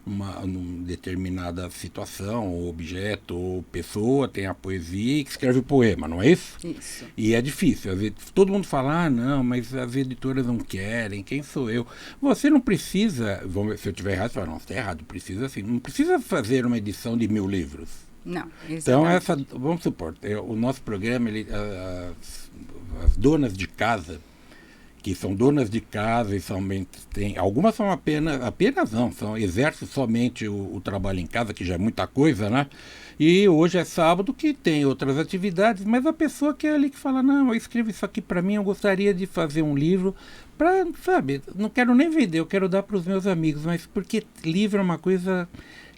[SPEAKER 2] uma determinada situação, ou objeto, ou pessoa, tem a poesia e escreve o poema, não é isso?
[SPEAKER 5] Isso.
[SPEAKER 2] E é difícil, às vezes, todo mundo fala, não, mas as editoras não querem, quem sou eu? Você não precisa, se eu estiver errado, você fala, não, você está errado, precisa assim, não precisa fazer uma edição de 1000 livros.
[SPEAKER 5] Não,
[SPEAKER 2] então,
[SPEAKER 5] exatamente.
[SPEAKER 2] vamos supor, o nosso programa, as donas de casa, que são donas de casa e algumas são apenas não, exercem somente o trabalho em casa, que já é muita coisa, né? E hoje é sábado, que tem outras atividades, mas a pessoa que é ali que fala, não, eu escrevo isso aqui para mim, eu gostaria de fazer um livro para, sabe, não quero nem vender, eu quero dar para os meus amigos, mas porque livro é uma coisa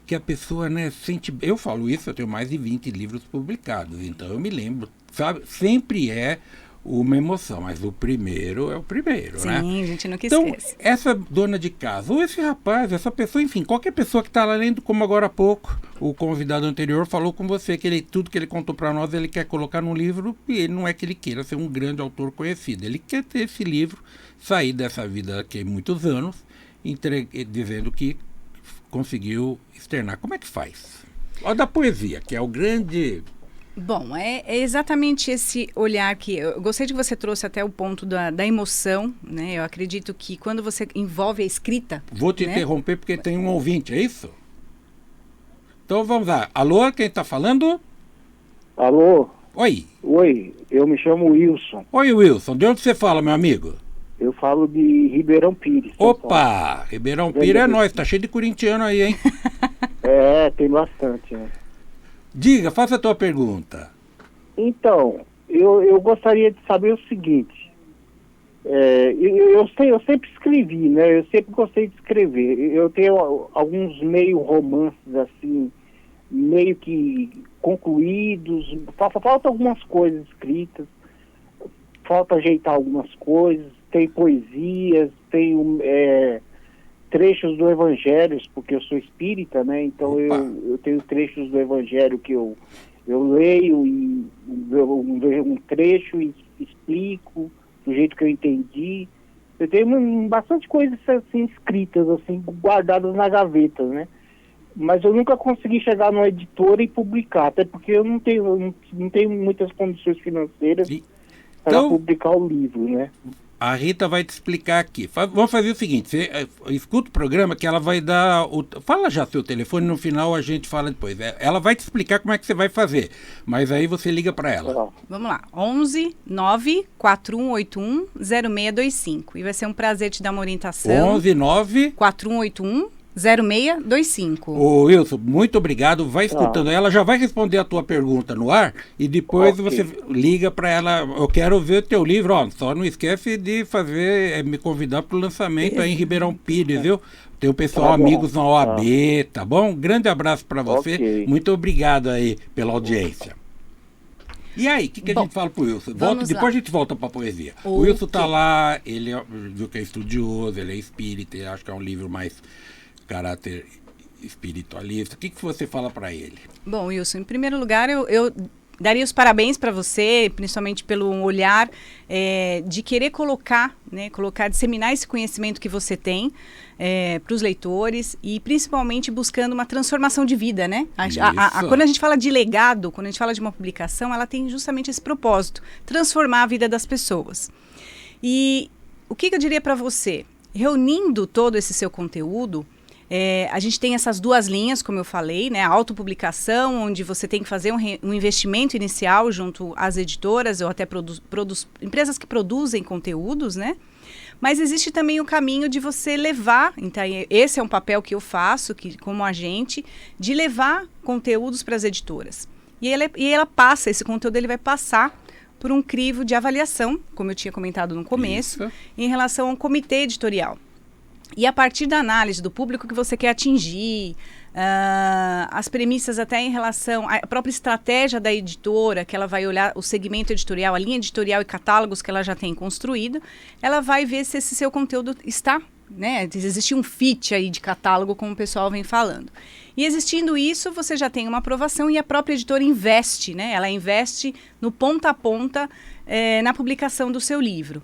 [SPEAKER 2] que a pessoa, né, sente. Eu falo isso, eu tenho mais de 20 livros publicados, então eu me lembro, sabe, sempre é uma emoção, mas o primeiro é o primeiro,
[SPEAKER 5] Sim,
[SPEAKER 2] né?
[SPEAKER 5] Sim, a gente nunca
[SPEAKER 2] então,
[SPEAKER 5] esquece.
[SPEAKER 2] Essa dona de casa, ou esse rapaz, essa pessoa, enfim, qualquer pessoa que está lá lendo, como agora há pouco, o convidado anterior falou com você, que tudo que ele contou para nós, ele quer colocar num livro, e ele não é que ele queira ser um grande autor conhecido, ele quer ter esse livro, sair dessa vida aqui há muitos anos, dizendo que conseguiu externar. Como é que faz? Olha da poesia, que é o grande...
[SPEAKER 5] Bom, é exatamente esse olhar que... Eu gostei de que você trouxe até o ponto da emoção, né? Eu acredito que quando você envolve a escrita...
[SPEAKER 2] Vou te
[SPEAKER 5] né?
[SPEAKER 2] interromper porque tem um ouvinte, é isso? Então vamos lá. Alô, quem está falando?
[SPEAKER 7] Alô?
[SPEAKER 2] Oi.
[SPEAKER 7] Oi, eu me chamo Wilson.
[SPEAKER 2] Oi, Wilson. De onde você fala, meu amigo?
[SPEAKER 7] Eu falo de Ribeirão Pires.
[SPEAKER 2] Opa! Ribeirão Pires é nós, tá cheio de corintiano aí, hein?
[SPEAKER 7] É, tem bastante, né?
[SPEAKER 2] Diga, faça a tua pergunta.
[SPEAKER 7] Então, eu gostaria de saber o seguinte. Eu sempre escrevi, né? Eu sempre gostei de escrever. Eu tenho alguns meio romances, assim, meio que concluídos. Falta algumas coisas escritas. Falta ajeitar algumas coisas. Tem poesias, tem trechos do Evangelho, porque eu sou espírita, né? Então eu tenho trechos do Evangelho que eu leio e eu vejo um trecho e explico do jeito que eu entendi. Eu tenho bastante coisas assim escritas, assim, guardadas na gaveta, né? Mas eu nunca consegui chegar numa editora e publicar, até porque eu não tenho muitas condições financeiras para publicar o livro, né?
[SPEAKER 2] A Rita vai te explicar aqui. Vamos fazer o seguinte, você escuta o programa que ela vai dar... Fala já seu telefone, no final a gente fala depois. Ela vai te explicar como é que você vai fazer, mas aí você liga para ela.
[SPEAKER 5] Vamos lá, 11 9 4181 0625. E vai ser um prazer te dar uma orientação.
[SPEAKER 2] 11 9
[SPEAKER 5] 4181 0625.
[SPEAKER 2] Ô Wilson, muito obrigado. Vai escutando. Ela já vai responder a tua pergunta no ar e depois você liga para ela. Eu quero ver o teu livro. Ó, só não esquece de me convidar para o lançamento aí em Ribeirão Pires, viu? Tem o pessoal, amigos na OAB, tá bom? Um grande abraço para você. Muito obrigado aí pela audiência. E aí, o que a gente fala pro Wilson? Depois a gente volta pra poesia. O Wilson tá lá, ele viu que é estudioso, ele é espírita, ele acha que é um livro mais caráter espiritualista. O que você fala para ele?
[SPEAKER 5] Bom, Wilson, em primeiro lugar, eu daria os parabéns para você, principalmente pelo olhar de querer disseminar esse conhecimento que você tem para os leitores e principalmente buscando uma transformação de vida, né? Quando a gente fala de legado, quando a gente fala de uma publicação, ela tem justamente esse propósito, transformar a vida das pessoas. E o que eu diria para você? Reunindo todo esse seu conteúdo, A gente tem essas duas linhas, como eu falei, né? A autopublicação, onde você tem que fazer um investimento inicial junto às editoras ou até empresas que produzem conteúdos, né? Mas existe também o caminho de você levar, então esse é um papel que eu faço, como agente, de levar conteúdos para as editoras. E ela passa, esse conteúdo ele vai passar por um crivo de avaliação, como eu tinha comentado no começo, em relação ao comitê editorial. E a partir da análise do público que você quer atingir, as premissas até em relação à própria estratégia da editora, que ela vai olhar o segmento editorial, a linha editorial e catálogos que ela já tem construído, ela vai ver se esse seu conteúdo está, né? Existe um fit aí de catálogo, como o pessoal vem falando. E existindo isso, você já tem uma aprovação e a própria editora investe, né? Ela investe no ponta a ponta na publicação do seu livro.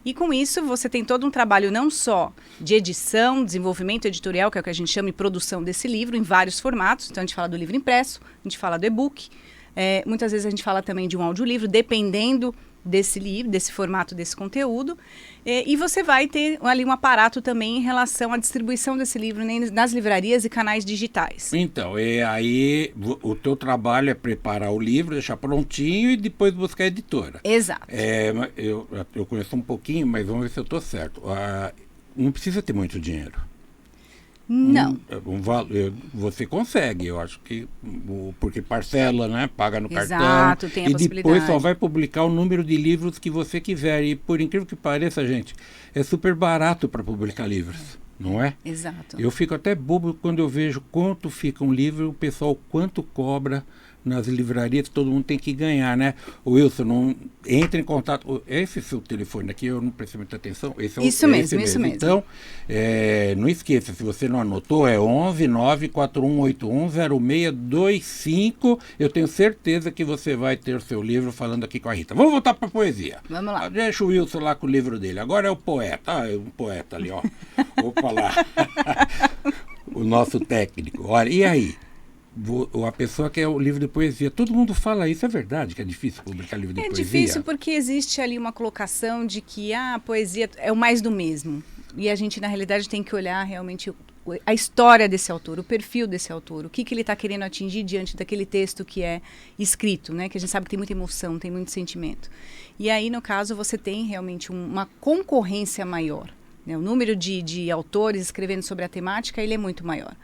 [SPEAKER 5] E com isso, você tem todo um trabalho não só de edição, desenvolvimento editorial, que é o que a gente chama de produção desse livro, em vários formatos. Então, a gente fala do livro impresso, a gente fala do e-book. Muitas vezes a gente fala também de um audiolivro, dependendo desse livro, desse formato, desse conteúdo. E você vai ter ali um aparato também em relação à distribuição desse livro nas livrarias e canais digitais.
[SPEAKER 2] Então, aí o teu trabalho é preparar o livro, deixar prontinho e depois buscar a editora.
[SPEAKER 5] Exato.
[SPEAKER 2] Eu conheço um pouquinho, mas vamos ver se eu estou certo. Não precisa ter muito dinheiro.
[SPEAKER 5] Não.
[SPEAKER 2] Você consegue, eu acho que porque parcela, né? Paga no cartão.
[SPEAKER 5] Exato, tem a possibilidade.
[SPEAKER 2] E depois só vai publicar o número de livros que você quiser. E por incrível que pareça, gente, é super barato para publicar livros, não é?
[SPEAKER 5] Exato.
[SPEAKER 2] Eu fico até bobo quando eu vejo quanto fica um livro, o pessoal quanto cobra nas livrarias, todo mundo tem que ganhar, né? O Wilson, não entra em contato. Esse seu telefone aqui, eu não prestei muita atenção. Isso mesmo. Então, não esqueça, se você não anotou, é 11-94181-0625. Eu tenho certeza que você vai ter o seu livro falando aqui com a Rita. Vamos voltar para a poesia.
[SPEAKER 5] Vamos lá.
[SPEAKER 2] Deixa o Wilson lá com o livro dele. Agora é o poeta. É um poeta ali, ó. Opa lá. O nosso técnico. Olha, e aí? A pessoa quer o livro de poesia. Todo mundo fala isso, é verdade que é difícil publicar livro de poesia?
[SPEAKER 5] É difícil porque existe ali uma colocação de que a poesia é o mais do mesmo. E a gente, na realidade, tem que olhar realmente a história desse autor, o perfil desse autor, o que ele está querendo atingir diante daquele texto que é escrito, né? Que a gente sabe que tem muita emoção, tem muito sentimento. E aí, no caso, você tem realmente uma concorrência maior, né? O número de autores escrevendo sobre a temática, ele é muito maior.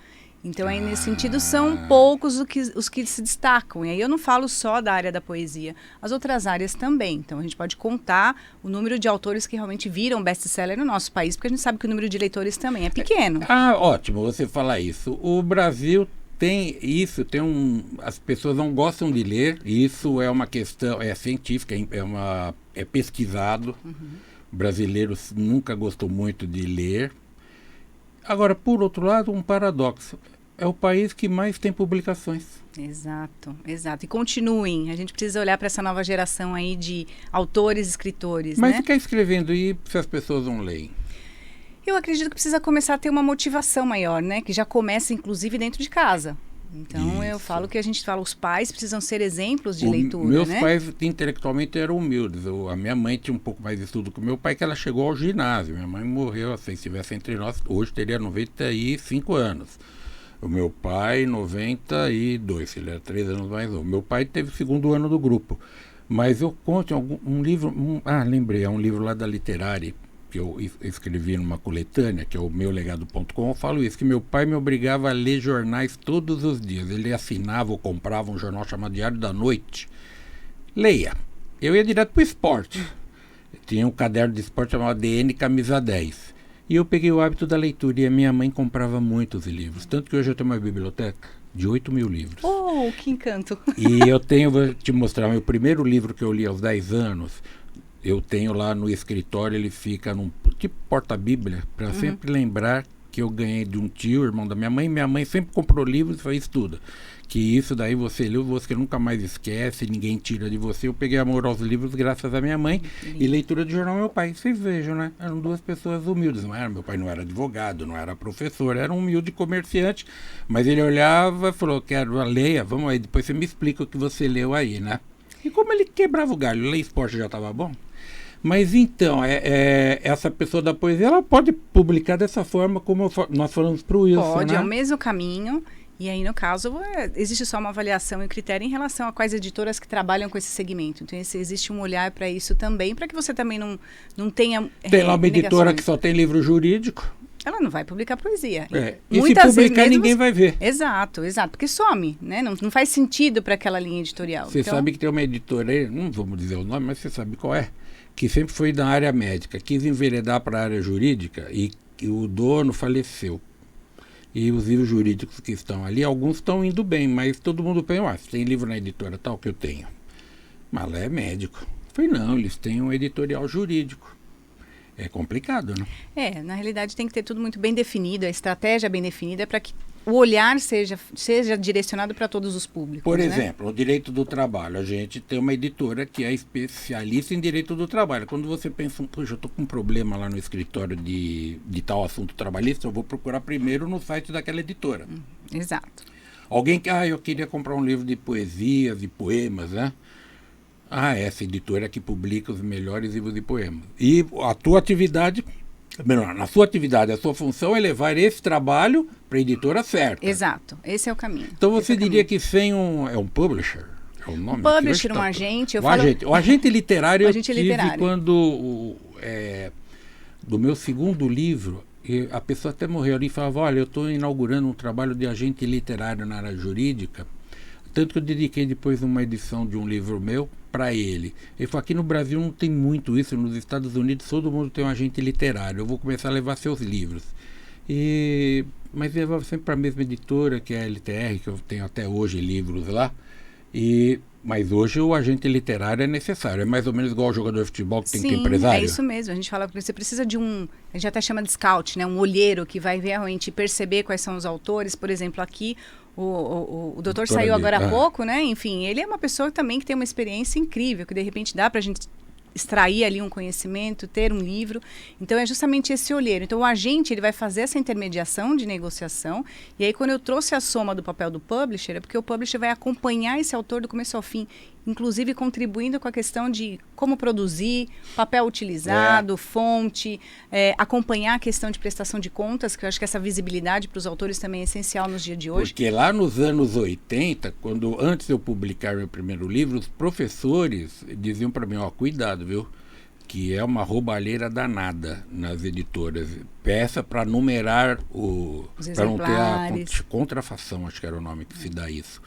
[SPEAKER 5] Então, aí, nesse sentido, são poucos os que se destacam. E aí eu não falo só da área da poesia, as outras áreas também. Então, a gente pode contar o número de autores que realmente viram best-seller no nosso país, porque a gente sabe que o número de leitores também é pequeno.
[SPEAKER 2] Ótimo você falar isso. O Brasil tem isso, as pessoas não gostam de ler, isso é uma questão, é científica, é pesquisado. O brasileiro nunca gostou muito de ler. Agora, por outro lado, um paradoxo. É o país que mais tem publicações.
[SPEAKER 5] Exato. E continuem. A gente precisa olhar para essa nova geração aí de autores, escritores,
[SPEAKER 2] Mas
[SPEAKER 5] né?
[SPEAKER 2] ficar escrevendo e se as pessoas não leem?
[SPEAKER 5] Eu acredito que precisa começar a ter uma motivação maior, né? Que já começa, inclusive, dentro de casa. Então, eu falo que a gente fala, os pais precisam ser exemplos de leitura,
[SPEAKER 2] meus
[SPEAKER 5] né?
[SPEAKER 2] pais intelectualmente eram humildes. A minha mãe tinha um pouco mais de estudo que o meu pai, que ela chegou ao ginásio. Minha mãe morreu, se estivesse entre nós, hoje teria 95 anos. O meu pai, 92, ele era 3 anos mais novo. Meu pai teve o 2º ano do grupo. Mas eu conto um livro, lembrei, é um livro lá da Literária, que eu escrevi numa coletânea, que é o meulegado.com, eu falo isso, que meu pai me obrigava a ler jornais todos os dias. Ele assinava ou comprava um jornal chamado Diário da Noite. Leia. Eu ia direto para o esporte. Tinha um caderno de esporte chamado DN Camisa 10. E eu peguei o hábito da leitura, e a minha mãe comprava muitos livros. Tanto que hoje eu tenho uma biblioteca de 8.000 livros.
[SPEAKER 5] Oh, que encanto!
[SPEAKER 2] E vou te mostrar, meu primeiro livro que eu li aos 10 anos... Eu tenho lá no escritório, ele fica num tipo porta-bíblia, para sempre lembrar que eu ganhei de um tio, irmão da minha mãe. Minha mãe sempre comprou livros e fez tudo. Que isso daí você leu, você nunca mais esquece, ninguém tira de você. Eu peguei amor aos livros graças à minha mãe e leitura de jornal meu pai. Vocês vejam, né? Eram duas pessoas humildes. Meu pai não era advogado, não era professor, era um humilde comerciante. Mas ele olhava e falou, quero leia, vamos aí, depois você me explica o que você leu aí, né? E como ele quebrava o galho, ler esporte já estava bom. Mas então, essa pessoa da poesia, ela pode publicar dessa forma como nós falamos para o Wilson,
[SPEAKER 5] Pode,
[SPEAKER 2] né?
[SPEAKER 5] é o mesmo caminho. E aí, no caso, existe só uma avaliação e critério em relação a quais editoras que trabalham com esse segmento. Então, existe um olhar para isso também, para que você também não tenha
[SPEAKER 2] Tem lá uma editora
[SPEAKER 5] negações.
[SPEAKER 2] que só tem livro jurídico.
[SPEAKER 5] Ela não vai publicar poesia.
[SPEAKER 2] E se publicar, ninguém vai ver.
[SPEAKER 5] Exato, porque some, né? Não faz sentido para aquela linha editorial.
[SPEAKER 2] Você sabe que tem uma editora aí, não vamos dizer o nome, mas você sabe qual é, que sempre foi da área médica, quis enveredar para a área jurídica e o dono faleceu. E os livros jurídicos que estão ali, alguns estão indo bem, mas todo mundo pensa, você tem livro na editora tal que eu tenho. Mas lá é médico. Eu falei, não, eles têm um editorial jurídico. É complicado, né?
[SPEAKER 5] Na realidade tem que ter tudo muito bem definido, a estratégia bem definida para que o olhar seja direcionado para todos os públicos.
[SPEAKER 2] Por
[SPEAKER 5] né?
[SPEAKER 2] exemplo, o direito do trabalho. A gente tem uma editora que é especialista em direito do trabalho. Quando você pensa, puxa, eu estou com um problema lá no escritório de tal assunto trabalhista, eu vou procurar primeiro no site daquela editora.
[SPEAKER 5] Exato.
[SPEAKER 2] Alguém que, eu queria comprar um livro de poesias e poemas, né? Essa editora que publica os melhores livros de poemas. E a tua atividade, na sua atividade, a sua função é levar esse trabalho para a editora certa.
[SPEAKER 5] Exato, esse é o caminho.
[SPEAKER 2] Então você diria que sem um publisher, é o nome?
[SPEAKER 5] Um publisher, um agente,
[SPEAKER 2] o agente literário,
[SPEAKER 5] o agente literário.
[SPEAKER 2] Quando do meu segundo livro, a pessoa até morreu ali e falava, olha, eu estou inaugurando um trabalho de agente literário na área jurídica, tanto que eu dediquei depois uma edição de um livro meu para ele. Ele falou, aqui no Brasil não tem muito isso, nos Estados Unidos todo mundo tem um agente literário, eu vou começar a levar seus livros. Mas levava sempre para a mesma editora, que é a LTR, que eu tenho até hoje livros lá, mas hoje o agente literário é necessário, é mais ou menos igual ao jogador de futebol que tem que ter empresário.
[SPEAKER 5] É isso mesmo, a gente fala que você precisa de a gente até chama de scout, né? Um olheiro que vai realmente perceber quais são os autores. Por exemplo, aqui o doutor saiu agora há pouco, né? Enfim, ele é uma pessoa também que tem uma experiência incrível, que de repente dá para a gente extrair ali um conhecimento, ter um livro. Então é justamente esse olheiro. Então o agente ele vai fazer essa intermediação de negociação, e aí quando eu trouxe a soma do papel do publisher, é porque o publisher vai acompanhar esse autor do começo ao fim, inclusive contribuindo com a questão de como produzir, papel utilizado, fonte, acompanhar a questão de prestação de contas, que eu acho que essa visibilidade para os autores também é essencial nos dias de hoje.
[SPEAKER 2] Porque lá nos anos 80, antes de eu publicar meu primeiro livro, os professores diziam para mim, cuidado, viu? Que é uma roubalheira danada nas editoras. Peça para numerar para não ter a contrafação, acho que era o nome que se dá isso.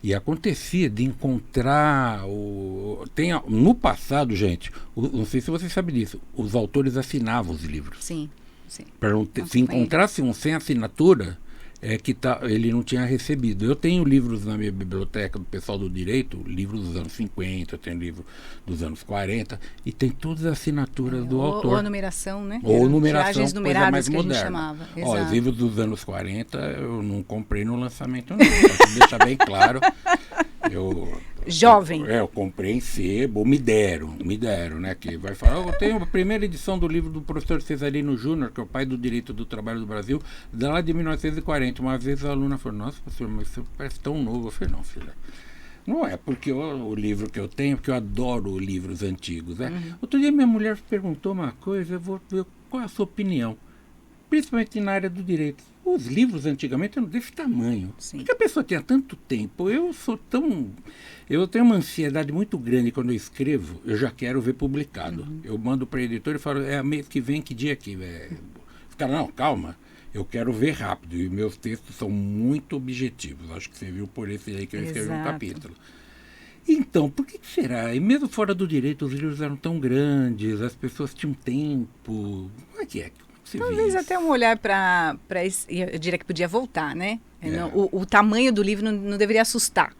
[SPEAKER 2] E acontecia de encontrar no passado, gente, não sei se você sabe disso, os autores assinavam os livros.
[SPEAKER 5] Sim.
[SPEAKER 2] Para se encontrasse um sem assinatura, ele não tinha recebido. Eu tenho livros na minha biblioteca do pessoal do direito, livros dos anos 50, eu tenho livro dos anos 40, e tem todas as assinaturas do autor.
[SPEAKER 5] Ou a numeração, né?
[SPEAKER 2] Ou numeração,
[SPEAKER 5] tiragens numeradas
[SPEAKER 2] mais
[SPEAKER 5] que
[SPEAKER 2] moderna.
[SPEAKER 5] a gente chamava.
[SPEAKER 2] Os livros dos anos 40 eu não comprei no lançamento, não. Para deixar bem claro.
[SPEAKER 5] Jovem.
[SPEAKER 2] Eu comprei em sebo, me deram, né? Que vai falar, eu tenho a primeira edição do livro do professor Cesarino Júnior, que é o pai do direito do trabalho do Brasil, lá de 1940. Uma vez a aluna falou, nossa, professor, mas você parece tão novo. Eu falei, não, filha. Não é porque o livro que eu tenho, porque eu adoro livros antigos. Né? Outro dia minha mulher perguntou uma coisa, eu vou ver qual é a sua opinião. Principalmente na área do direito. Os livros antigamente eram desse tamanho.
[SPEAKER 5] Sim.
[SPEAKER 2] Porque a pessoa tinha tanto tempo. Eu tenho uma ansiedade muito grande quando eu escrevo, eu já quero ver publicado. Eu mando para a editora e falo, mês que vem, que dia aqui? Os caras, não, calma, eu quero ver rápido. E meus textos são muito objetivos. Acho que você viu por esse aí que eu escrevi um capítulo. Então, por que será? E mesmo fora do direito, os livros eram tão grandes, as pessoas tinham tempo. Como é que é?
[SPEAKER 5] Talvez até um olhar para eu diria que podia voltar, né? O tamanho do livro não deveria assustar.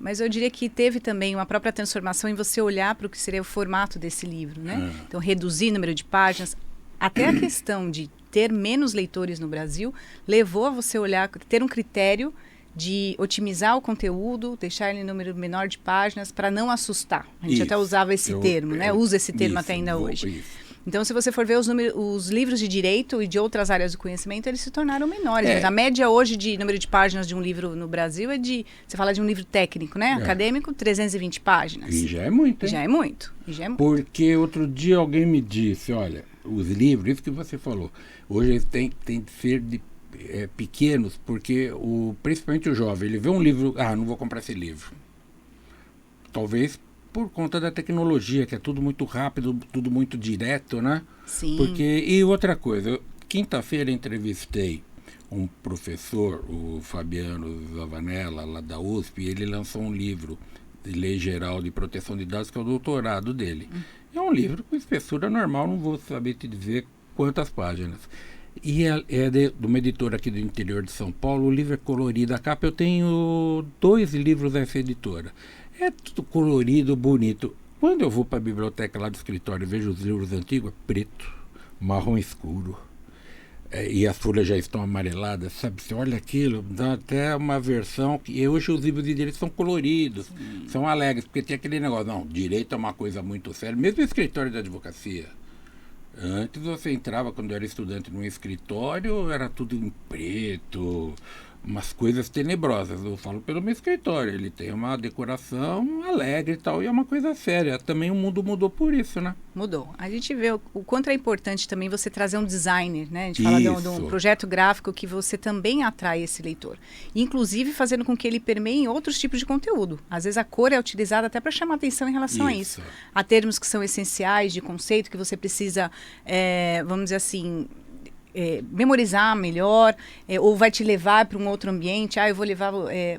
[SPEAKER 5] Mas eu diria que teve também uma própria transformação em você olhar para o que seria o formato desse livro, né? Então, reduzir o número de páginas. Até a questão de ter menos leitores no Brasil levou a você olhar, ter um critério de otimizar o conteúdo, deixar ele em número menor de páginas para não assustar. A gente até usava esse termo, né? Usa esse termo até ainda hoje. Então, se você for ver os livros de direito e de outras áreas do conhecimento, eles se tornaram menores. Mas a média hoje de número de páginas de um livro no Brasil é você fala de um livro técnico, né? Acadêmico, 320 páginas.
[SPEAKER 2] E já é muito, hein?
[SPEAKER 5] Já é muito.
[SPEAKER 2] Porque outro dia alguém me disse, olha, os livros, isso que você falou, hoje eles têm que ser pequenos, porque principalmente o jovem, ele vê um livro, não vou comprar esse livro. Talvez por conta da tecnologia, que é tudo muito rápido, tudo muito direto, né?
[SPEAKER 5] Sim.
[SPEAKER 2] E outra coisa, quinta-feira entrevistei um professor, o Fabiano Zavanella, lá da USP, e ele lançou um livro de Lei Geral de Proteção de Dados, que é o doutorado dele. É um livro com espessura normal, não vou saber te dizer quantas páginas. E é de uma editora aqui do interior de São Paulo, o livro é colorido. A capa, eu tenho 2 livros dessa editora. É tudo colorido, bonito. Quando eu vou para a biblioteca lá do escritório e vejo os livros antigos, é preto, marrom escuro. E as folhas já estão amareladas, sabe? Você olha aquilo, dá até uma versão que hoje os livros de direito são coloridos, são alegres, porque tem aquele negócio, não, direito é uma coisa muito séria, mesmo o escritório da advocacia. Antes você entrava, quando eu era estudante, num escritório, era tudo em preto, umas coisas tenebrosas. Eu falo pelo meu escritório, ele tem uma decoração alegre e tal, e é uma coisa séria. Também o mundo mudou por isso, né?
[SPEAKER 5] Mudou. A gente vê o quanto é importante também você trazer um designer, né? A gente fala de um projeto gráfico que você também atrai esse leitor. Inclusive fazendo com que ele permeie em outros tipos de conteúdo. Às vezes a cor é utilizada até para chamar atenção em relação a isso. Há termos que são essenciais de conceito que você precisa, vamos dizer assim, memorizar melhor, ou vai te levar para um outro ambiente. Eu vou levar,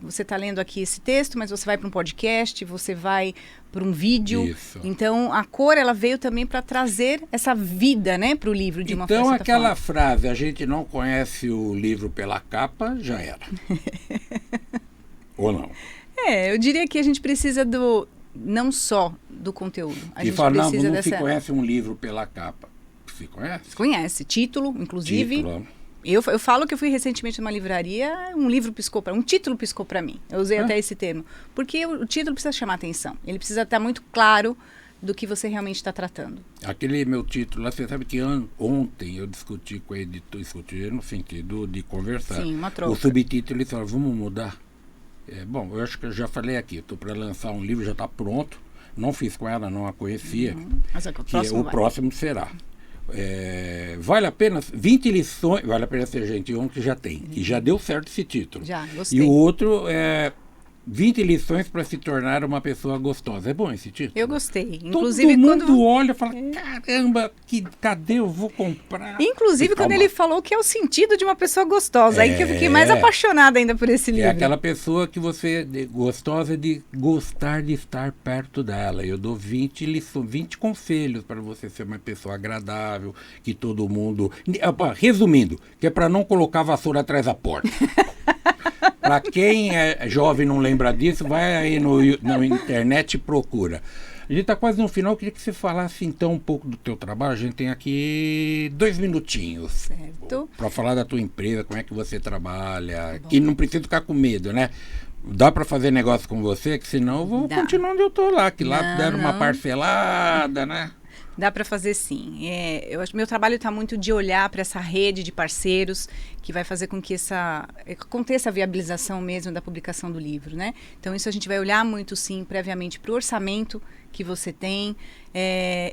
[SPEAKER 5] você está lendo aqui esse texto, mas você vai para um podcast, você vai para um vídeo. Isso. Então, a cor, ela veio também para trazer essa vida, né, para o livro de uma forma.
[SPEAKER 2] Então, aquela frase, a gente não conhece o livro pela capa, já era. Ou não?
[SPEAKER 5] Eu diria que a gente precisa não só do conteúdo. A gente precisa
[SPEAKER 2] não se conhece um livro pela capa. Você conhece?
[SPEAKER 5] Conhece. Título, inclusive. Eu falo que eu fui recentemente numa livraria, um título piscou para mim. Eu usei até esse termo. Porque o título precisa chamar atenção. Ele precisa estar muito claro do que você realmente está tratando. Aquele
[SPEAKER 2] meu título lá, você sabe que ontem eu discuti com a editora, no sentido de conversar.
[SPEAKER 5] Sim, uma troca.
[SPEAKER 2] O subtítulo, ele falou, vamos mudar. Bom, eu acho que eu já falei aqui, estou para lançar um livro, já está pronto. Não fiz com ela, não a conhecia.
[SPEAKER 5] Mas
[SPEAKER 2] o próximo será. Vale a pena 20 lições, vale a pena ser gentil, que já tem, e já deu certo esse título.
[SPEAKER 5] Já, gostei.
[SPEAKER 2] E o outro é 20 lições para se tornar uma pessoa gostosa. É bom esse título?
[SPEAKER 5] Eu gostei. Inclusive,
[SPEAKER 2] todo mundo olha e fala, caramba, cadê eu vou comprar?
[SPEAKER 5] Inclusive, quando ele falou que é o sentido de uma pessoa gostosa. Aí que eu fiquei mais apaixonada ainda por esse livro.
[SPEAKER 2] É aquela pessoa que gostosa de gostar de estar perto dela. Eu dou 20 lições, 20 conselhos para você ser uma pessoa agradável, que todo mundo... Resumindo, que é para não colocar a vassoura atrás da porta. Para quem é jovem e não lembra disso, vai aí na internet e procura. A gente está quase no final, eu queria que você falasse então um pouco do teu trabalho. A gente tem aqui 2 minutinhos.
[SPEAKER 5] Certo.
[SPEAKER 2] Para falar da tua empresa, como é que você trabalha. Que não precisa ficar com medo, né? Dá para fazer negócio com você, que senão eu vou continuar onde eu estou lá. Que lá deram uma parcelada, né?
[SPEAKER 5] Dá para fazer sim. Eu acho que meu trabalho está muito de olhar para essa rede de parceiros que vai fazer com que aconteça a viabilização mesmo da publicação do livro, né? Então isso a gente vai olhar muito sim previamente para o orçamento que você tem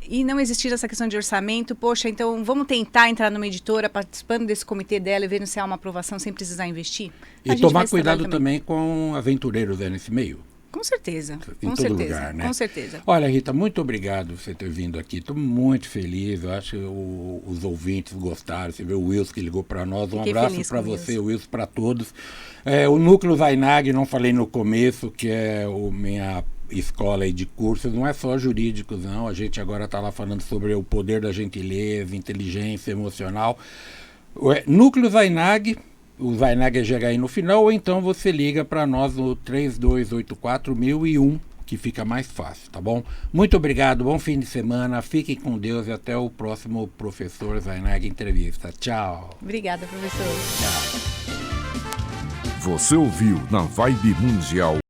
[SPEAKER 5] e não existir essa questão de orçamento, poxa, então vamos tentar entrar numa editora participando desse comitê dela e vendo se há uma aprovação sem precisar investir?
[SPEAKER 2] E tomar cuidado também com aventureiros nesse meio.
[SPEAKER 5] Com certeza,
[SPEAKER 2] em
[SPEAKER 5] com
[SPEAKER 2] todo
[SPEAKER 5] certeza,
[SPEAKER 2] lugar, né?
[SPEAKER 5] Com certeza.
[SPEAKER 2] Olha, Rita, muito obrigado por você ter vindo aqui. Estou muito feliz. Eu acho que os ouvintes gostaram. Você vê o Wilson que ligou para nós. Um abraço para você, Wilson, para todos. O Núcleo Zainag, não falei no começo, que é minha escola aí de cursos. Não é só jurídicos, não. A gente agora está lá falando sobre o poder da gentileza, inteligência emocional. Núcleo Zainag. O Zainag é GHI no final, ou então você liga para nós no 3284-1001, que fica mais fácil, tá bom? Muito obrigado, bom fim de semana, fiquem com Deus e até o próximo Professor Zainag Entrevista. Tchau.
[SPEAKER 5] Obrigada, professor.
[SPEAKER 2] Tchau.
[SPEAKER 1] Você ouviu na Vibe Mundial